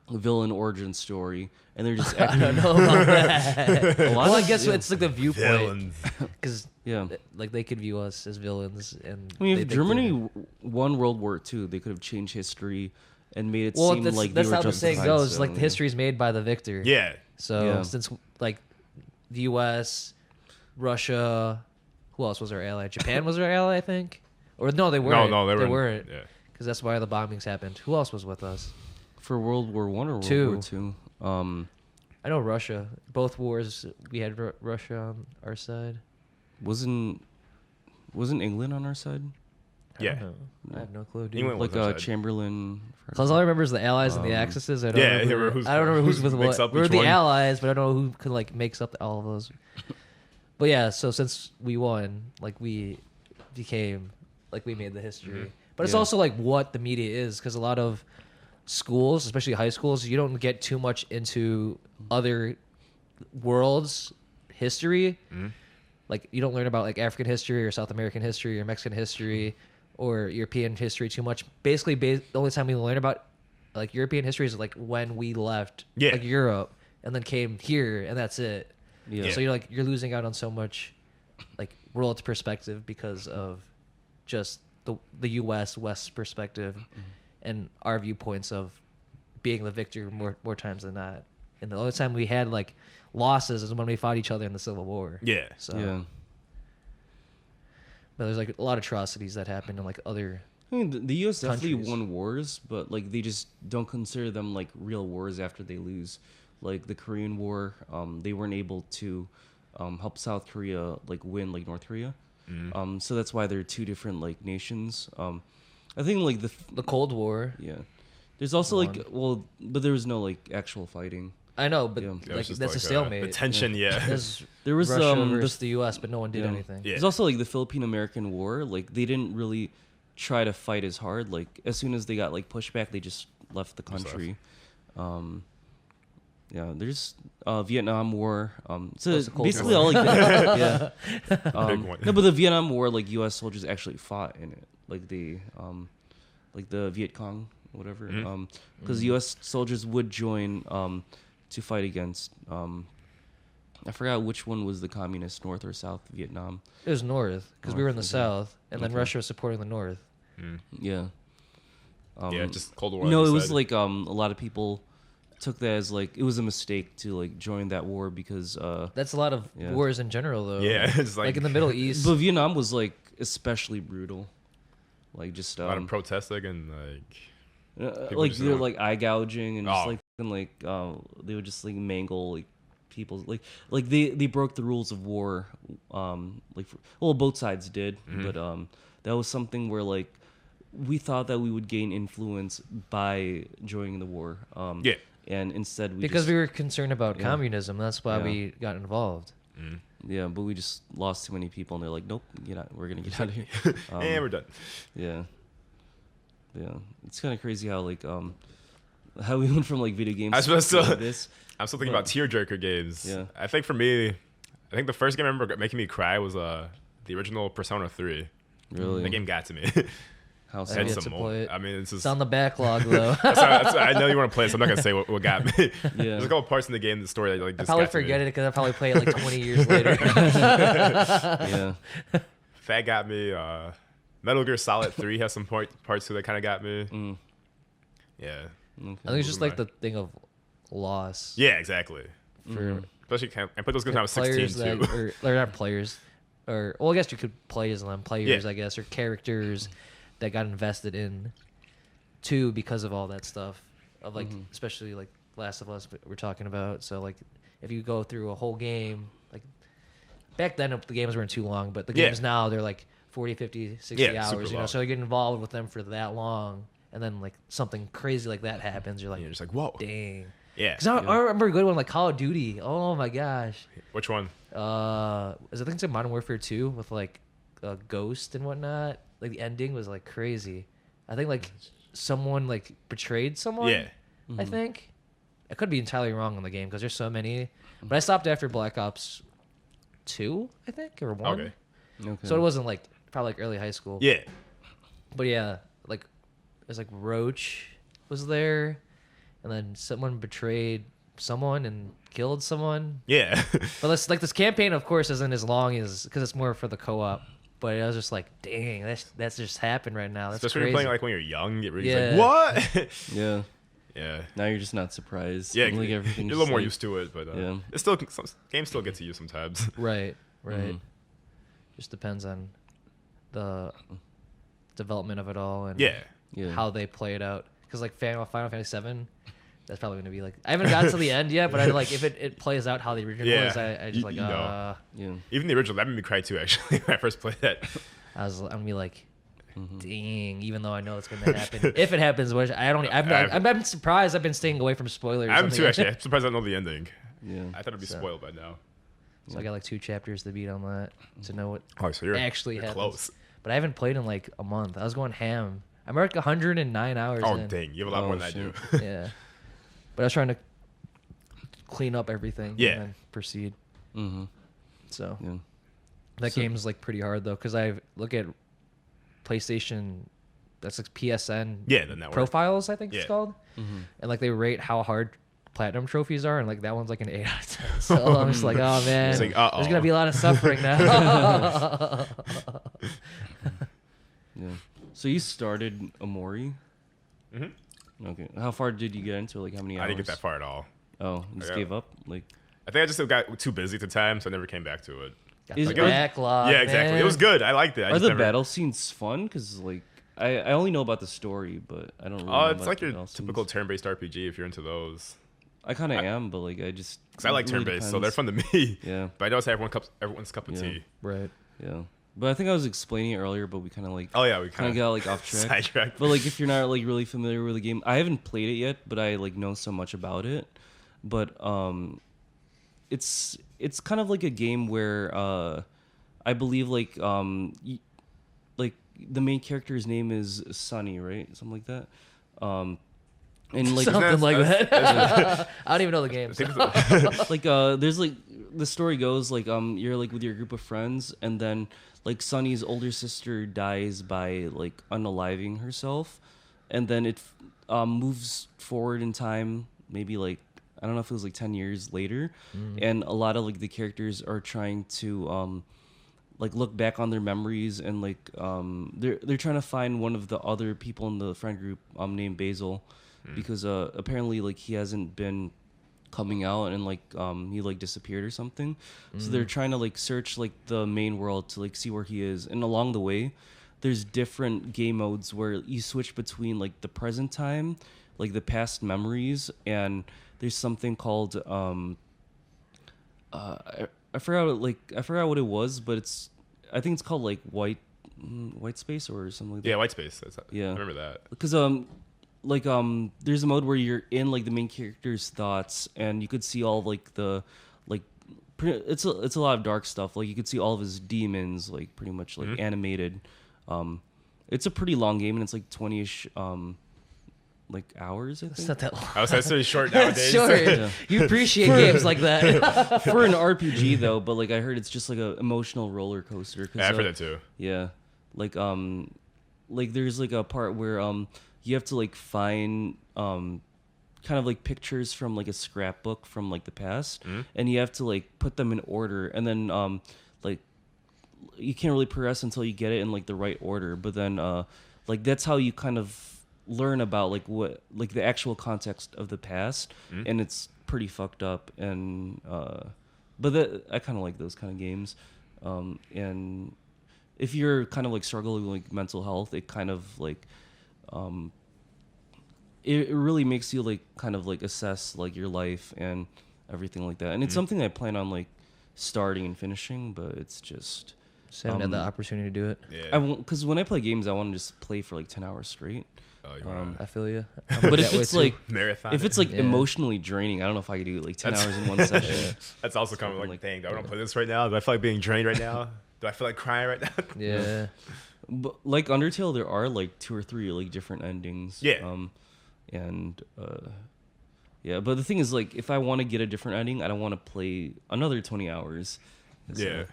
villain origin story, and they're just I acting. don't know about that. A lot Well, I of- guess yeah. it's like the viewpoint Villains. because Yeah. like they could view us as villains, and I mean, they if think Germany won World War II, they could have changed history and made it well, seem that's, like that's they were how the saying justified, goes. so, Like the yeah. history is made by the victor. Yeah. So Yeah. since like the U.S. Russia. Who else was our ally? Japan was our ally, I think. Or no, they No, weren't. no, they weren't. Yeah. Because that's why the bombings happened. Who else was with us? For World War One or World Two. War Two? I know Russia. Both wars, we had Russia on our side. Wasn't England on our side? I Yeah. don't know. I have no clue, dude. England was Like on our side. Chamberlain. Because all I remember is the Allies and the Axis. I don't yeah, remember, who's- I don't remember who's with makes what. up We were each the one. Allies, but I don't know who could like makes up all of those. But yeah, so since we won, like we became like we made the history. Mm-hmm. But it's Yeah. also like what the media is, because a lot of schools, especially high schools, you don't get too much into other worlds' history. Mm-hmm. Like you don't learn about like African history or South American history or Mexican history or European history too much. Basically, the only time we learn about like European history is like when we left Yeah. like Europe and then came here, and that's it. Yeah. So you're losing out on so much like world perspective because of just the U.S. West perspective and our viewpoints of being the victor more times than not. And the only time we had like losses is when we fought each other in the Civil War. Yeah. So Yeah. but there's like a lot of atrocities that happened in like other. I mean, the U.S. definitely countries. won wars, but like they just don't consider them like real wars after they lose. Like the Korean War, they weren't able to help South Korea like win like North Korea. So that's why they're two different like nations. I think like The Cold War. yeah. There's also like but there was no like actual fighting. I know, but Yeah. It was like just that's like, a stalemate. The tension, yeah. There's There was Russia the versus the U.S., but no one did yeah. anything. Yeah. There's also like the Philippine-American War. Like they didn't really try to fight as hard. Like as soon as they got like pushback, they just left the Just left. country. Yeah, there's Vietnam War. So That's the Cold basically War. all like yeah. Big one. No, but the Vietnam War, like U.S. soldiers actually fought in it, like the Viet Cong, whatever. Because U.S. soldiers would join to fight against. I forgot which one was the communist, North or South Vietnam. It was North because we were in the Okay. South, and then Okay. Russia was supporting the North. Yeah. Yeah, just Cold War. No, like it you was said. like a lot of people took that as like it was a mistake to like join that war because That's a lot of Yeah. wars in general, though. Yeah, it's like like in the Middle East. but Vietnam was like especially brutal. Like just a lot of protesting and like people like just they're don't- like eye gouging and just Oh. like fucking, like they would just like mangle like people like they broke the rules of war both sides did but that was something where like we thought that we would gain influence by joining the war Yeah. and instead because we were concerned about Yeah. communism. That's why Yeah. we got involved. yeah but we just lost too many people and they're like nope we're gonna get out of here and we're done. yeah it's kind of crazy how like how we went from like video games I was supposed to to- like, this I'm still thinking about Tearjerker Games. Yeah. I think for me, I think the first game I remember making me cry was the original Persona 3. really The game got to me. how I sad. have Had yet some to more. play it. I mean, it's just It's on the backlog, though. I know you want to play it, so I'm not gonna say what got me. Yeah. There's a couple parts in the game, the story that like I just probably got to me. forget it because I probably play it like 20 years later. Yeah. That got me. Metal Gear Solid 3 has some parts too that kind of got me. Mm. Yeah. Okay. I think it's just like the thing of loss. Yeah, exactly. For Especially I played those games when I was 16 players too. that, or not players, or well, I guess you could play as them, players, Yeah. I guess, or characters that got invested in too because of all that stuff of like, especially like Last of Us we're talking about. So like, if you go through a whole game, like back then the games weren't too long, but the Yeah. games now they're like 40, 50, 60 Yeah, super hours, you know. long. So you get involved with them for that long, and then like something crazy like that happens, you're like, You're just like, whoa. dang. Yeah. Because I remember a good one like Call of Duty. Oh my gosh. Which one? I think it's like Modern Warfare 2 with like a ghost and whatnot. Like the ending was like crazy. I think like someone like betrayed someone. Yeah. I think. I could be entirely wrong on the game because there's so many. But I stopped after Black Ops 2, I think, or 1. Okay. Okay. So it wasn't like probably like early high school. Yeah. But yeah, like there's like Roach was there, and then someone betrayed someone and killed someone. Yeah. But this like this campaign, of course, isn't as long as because it's more for the co-op. But I was just like, dang, that's just happened right now. That's Especially when crazy. you're playing like when you're young, you're Yeah. like, what? Yeah. yeah. Now you're just not surprised. Yeah, like everything. you're a little more used to it, but Yeah. it's still games still get to you sometimes. Right. Right. Just depends on the development of it all and how they play it out. Because like Final Fantasy VII, that's probably going to be like I haven't gotten to the end yet, but I like if it plays out how the original was, I just like Even the original that made me cry too. Actually, when I first played that, I'm gonna be like, dang. Even though I know it's going to happen, if it happens, which I don't. I'm surprised. I've been staying away from spoilers. I'm too actually. I'm surprised I know the ending. Yeah, I thought it'd be spoiled by now. So I got like 2 chapters to beat on that to know what so actually happens. Close. But I haven't played in like a month. I was going ham. I'm like 109 hours. Oh in. dang, you have a lot more than I do. Yeah, but I was trying to clean up everything. Yeah. And then proceed. So Yeah. that game's like pretty hard though, because I look at PlayStation. That's like PSN. Yeah, the network. Profiles, I think it's called, and like they rate how hard platinum trophies are, and like that one's like an 8 out of 10. So I'm just like, oh man, It's like, there's gonna be a lot of suffering now. Yeah. So you started Omori. Okay. How far did you get into? Like how many hours? I didn't get that far at all. Oh, you just gave up? Like I think I just got too busy at the time, so I never came back to it. Got Is the it- backlog. Yeah, exactly. man. It was good. I liked it. are the battle scenes fun? Because like I only know about the story, but I don't really know it's about like the your battle typical scenes. turn-based RPG if you're into those. I kind of am, but like I just Because I like it really turn-based, so depends. they're fun to me. Yeah. But I know it's everyone's cup of Yeah. tea. Right. Yeah. But I think I was explaining it earlier, but we kind of like Oh yeah, we kind of got like off track. sidetracked. But like if you're not like really familiar with the game, I haven't played it yet, but I like know so much about it. But it's kind of like a game where I believe like like the main character's name is Sunny, right? Something like that. And like Something like that. I don't even know the game. so. like there's like the story goes like you're like with your group of friends, and then like Sunny's older sister dies by like unaliving herself, and then it moves forward in time, maybe like I don't know if it was like 10 years later, and a lot of like the characters are trying to like look back on their memories, and like they're trying to find one of the other people in the friend group named Basil, because apparently like he hasn't been coming out, and like he like disappeared or something. So they're trying to like search like the main world to like see where he is, and along the way there's different game modes where you switch between like the present time, like the past memories, and there's something called I forgot what it was, but I think it's called like white space or something like that. Yeah, white space. Yeah. I remember that. Because like there's a mode where you're in like the main character's thoughts, and you could see all of, like the like it's a lot of dark stuff. Like you could see all of his demons like pretty much like animated. It's a pretty long game, and it's like 20ish like hours, I think. It's not that long. I was that's short nowadays. Short. Yeah. You appreciate games like that. For an RPG though, but like I heard it's just like a emotional roller coaster. 'Cause, Yeah, I've heard that too. Yeah, like there's like a part where you have to like find kind of like pictures from like a scrapbook from like the past, and you have to like put them in order, and then like you can't really progress until you get it in like the right order. But then like that's how you kind of learn about like what like the actual context of the past, and it's pretty fucked up. And but I kind of like those kind of games, and if you're kind of like struggling with like mental health, it kind of like it really makes you like kind of like assess like your life and everything like that. And it's something I plan on like starting and finishing, but it's just Just haven't had the opportunity to do it. Yeah. because when I play games, I want to just play for like 10 hours straight. Oh, you wanna I feel you. But if it's like marathon. if it's like Yeah. emotionally draining, I don't know if I could do like 10 That's- hours in one session. That's also kind of Something like, like- dang, do I want to play this right now? Do I feel like being drained right now? Do I feel like crying right now? Yeah. But like Undertale, there are like 2 or 3 like different endings. Yeah. And yeah, but the thing is like if I want to get a different ending, I don't want to play another 20 hours. So, Yeah.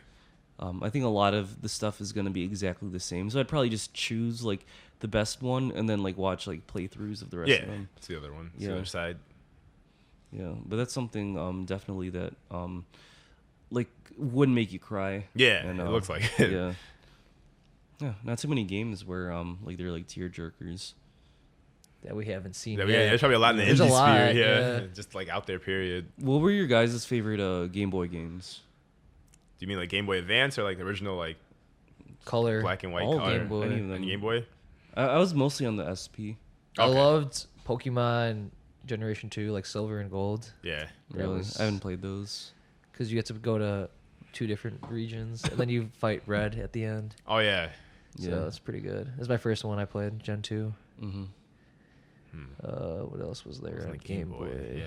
I think a lot of the stuff is going to be exactly the same. So I'd probably just choose like the best one and then like watch like playthroughs of the rest Yeah. of them. It's the other one. It's Yeah. the other side. Yeah, but that's something definitely that like would make you cry. Yeah, And, it looks like it. Yeah. Yeah, not too many games where like they're like tear jerkers. That we haven't seen Yeah, yet. there's probably a lot in the There's a indie lot, sphere. Yeah. yeah. Just like out there, period. What were your guys' favorite Game Boy games? Do you mean like Game Boy Advance or like the original like Color. black and white All color? Game Boy. Any of them. And Game Boy? I was mostly on the SP. I Okay. loved Pokemon Generation 2, like Silver and Gold. Yeah. That Really, was- I haven't played those. Because you get to go to 2 different regions, and then you fight Red at the end. Oh yeah. So Yeah. it's pretty good. It was my first one I played, Gen 2. Mm-hmm. What else was there Wasn't on a Game Boy? Yeah.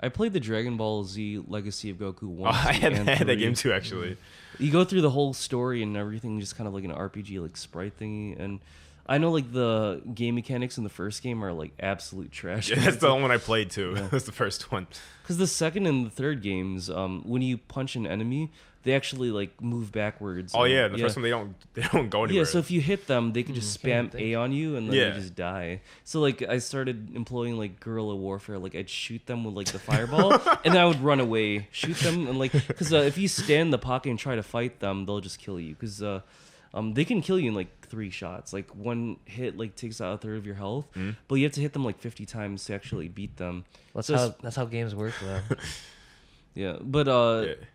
I played the Dragon Ball Z Legacy of Goku Oh, once. I had and that 3. game too, actually. You go through the whole story and everything, just kind of like an RPG, like sprite thingy. And I know like the game mechanics in the first game are like absolute trash. Yeah, that's the only one I played too. That's the first one. Because the second and the third games, when you punch an enemy, they actually like move backwards. Oh and- yeah, the first one they don't go anywhere. Yeah, so if you hit them, they can just can't spam think. A on you, and then Yeah. they just die. So like, I started employing like guerrilla warfare. Like I'd shoot them with like the fireball, and then I would run away, shoot them, and like, because if you stand in the pocket and try to fight them, they'll just kill you. Because they can kill you in like 3 shots. Like one hit like takes out a third of your health, but you have to hit them like 50 times to actually beat them. That's how games work, though. Yeah, but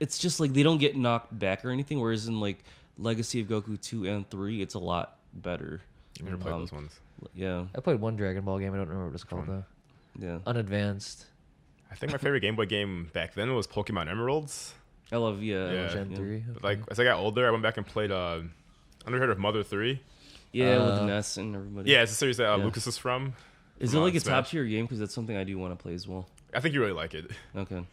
it's just like they don't get knocked back or anything. Whereas in like Legacy of Goku 2 and 3, it's a lot better. I've never played those ones. Yeah, I played one Dragon Ball game. I don't remember what it was called, though. yeah. Unadvanced. I think my favorite Game Boy game back then was Pokemon Emeralds. I love Yeah. Gen 3. But, like as I got older, I went back and played. I've never heard of Mother 3. Yeah, with Ness and everybody. Yeah, it's a series that Yeah. Lucas is from. Is from, it like a Smash. top tier game? Because that's something I do want to play as well. I think you really like it. Okay.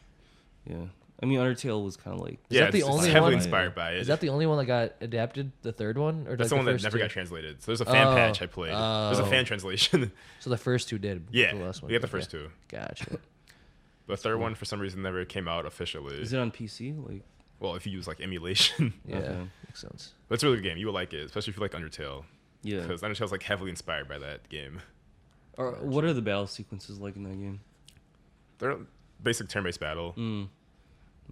Yeah. I mean, Undertale was kind of like. Is that the it's only heavily one? inspired by it. Is that the only one that got adapted? The third one, or That's the like one that first never two? got translated. So there's a fan Oh. patch I played. There's a Oh. fan translation. So the first 2 did. Yeah, the last one. we got the first 2. Gotcha. The third one, for some reason, never came out officially. Is it on PC? Like. Well, if you use like emulation, Yeah, Okay. makes sense. but it's a really good game. You will like it, especially if you like Undertale, Yeah. because Undertale's like heavily inspired by that game. Or what are the battle sequences like in that game? They're basic turn-based battle. Mm.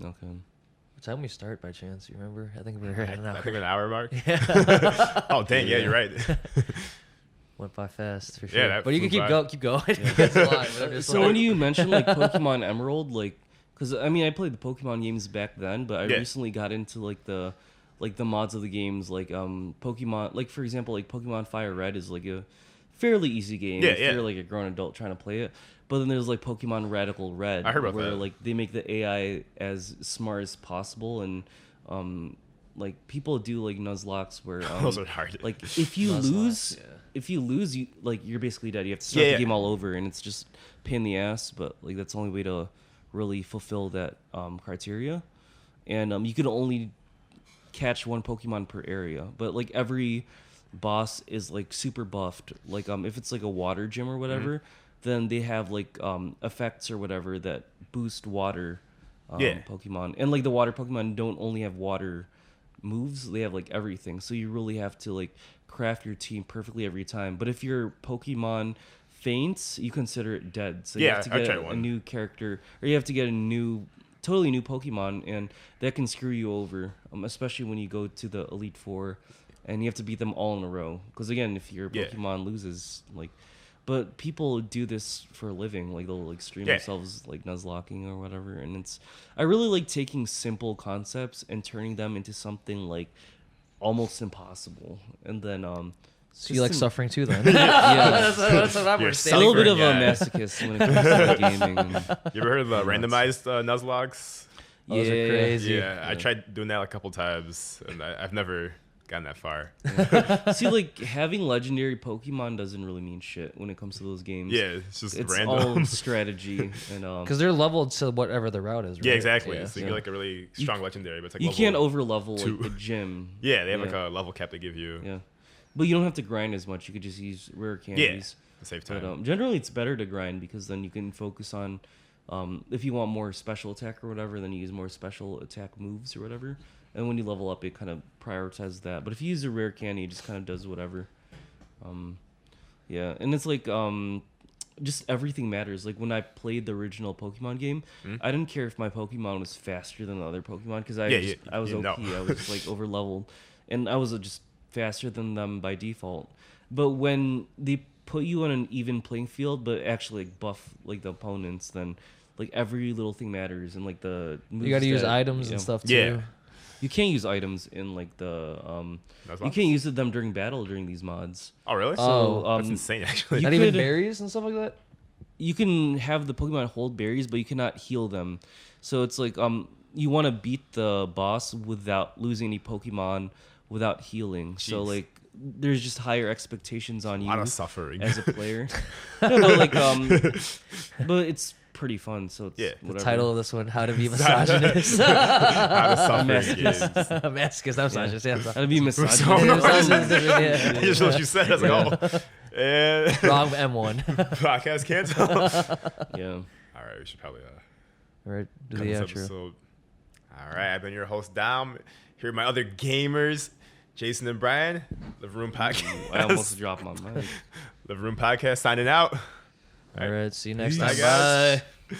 Okay. What time we start by chance? You remember? I think we were at an I hour. think an hour mark. Oh dang, yeah, you're right. Went by fast for sure. Yeah, that but you can flew keep by. keep going. That's a lot, but I'm just So like- when you mentioned like Pokemon Emerald, like, because I mean I played the Pokemon games back then, but I Yeah. recently got into like the mods of the games, like Pokemon, like for example, like Pokemon Fire Red is like a fairly easy game Yeah, if yeah. you're like a grown adult trying to play it. But then there's like Pokemon Radical Red, I heard about where that. like they make the AI as smart as possible, and like people do like Nuzlocke where Those are hard. like if you Nuzlocke, lose yeah. if you lose, you like you're basically dead. You have to start Yeah. the game all over, and it's just pain in the ass. But like that's the only way to really fulfill that criteria. And you can only catch 1 Pokemon per area. But like every boss is like super buffed. Like if it's like a water gym or whatever, then they have like effects or whatever that boost water Yeah. Pokemon. And like the water Pokemon don't only have water moves, they have like everything. So you really have to like craft your team perfectly every time. But if your Pokemon faints, you consider it dead. So you Yeah, have to I get tried a one. new character, or you have to get a totally new Pokemon, and that can screw you over, especially when you go to the Elite Four, and you have to beat them all in a row. Because again, if your Yeah. Pokemon loses, like, but people do this for a living, like they'll like stream Yeah. themselves like Nuzlocking or whatever, and I really like taking simple concepts and turning them into something like almost impossible, and then So you like suffering too, then? yeah. that's what I'm You're A standing little bit suffering, of a yeah. masochist when it comes to like, gaming. And, You ever heard of the randomized Nuzlocke? Those are crazy. Yeah, I tried doing that a couple times, and I've never gotten that far. see, like having legendary Pokemon doesn't really mean shit when it comes to those games. Yeah, it's just it's random. all strategy, and Because they're leveled to whatever the route is, right? Yeah, exactly. Yeah. So you get like a really strong legendary, but it's like you level can't over level 2. like the gym. Yeah, they have like a level cap they give you. Yeah, but you don't have to grind as much. You could just use rare candies. To save time. But generally, it's better to grind because then you can focus on. If you want more special attack or whatever, then you use more special attack moves or whatever. And when you level up, it kind of prioritizes that. But if you use a rare candy, it just kind of does whatever. Yeah, and it's like just everything matters. Like when I played the original Pokemon game, I didn't care if my Pokemon was faster than the other Pokemon because I was you OP. know. I was like over leveled, and I was just faster than them by default. But when they put you on an even playing field, but actually like buff like the opponents, then like every little thing matters, and like the moves You got to use that- items yeah. and stuff too. Yeah. You can't use items in like the That's you lost? can't use them during battle during these mods. Oh, really? So That's insane, actually. you Not even could- berries and stuff like that. You can have the Pokemon hold berries, but you cannot heal them. So it's like you want to beat the boss without losing any Pokemon, without healing. So Jeez. like there's just higher expectations on A you lot of suffering. as a player. No, but like but it's pretty fun. So it's Yeah. The whatever. title of this one: How to Be Misogynist. How to suffer Masochist. games. Masochist, not misogynist. Yeah, I'm How sorry. to be misogynist. So- Yeah, misogynist, I yeah. just know what you said. I was like, oh. And Wrong M1. podcast canceled. Yeah. All right, we should probably All right, do cut the this outro. episode. All right, I've been your host, Dom. Here are my other gamers, Jason and Bryan. Livin Room Podcast. I almost dropped my mic. Livin Room Podcast signing out. All right, see you next Bye, time. guys. Bye.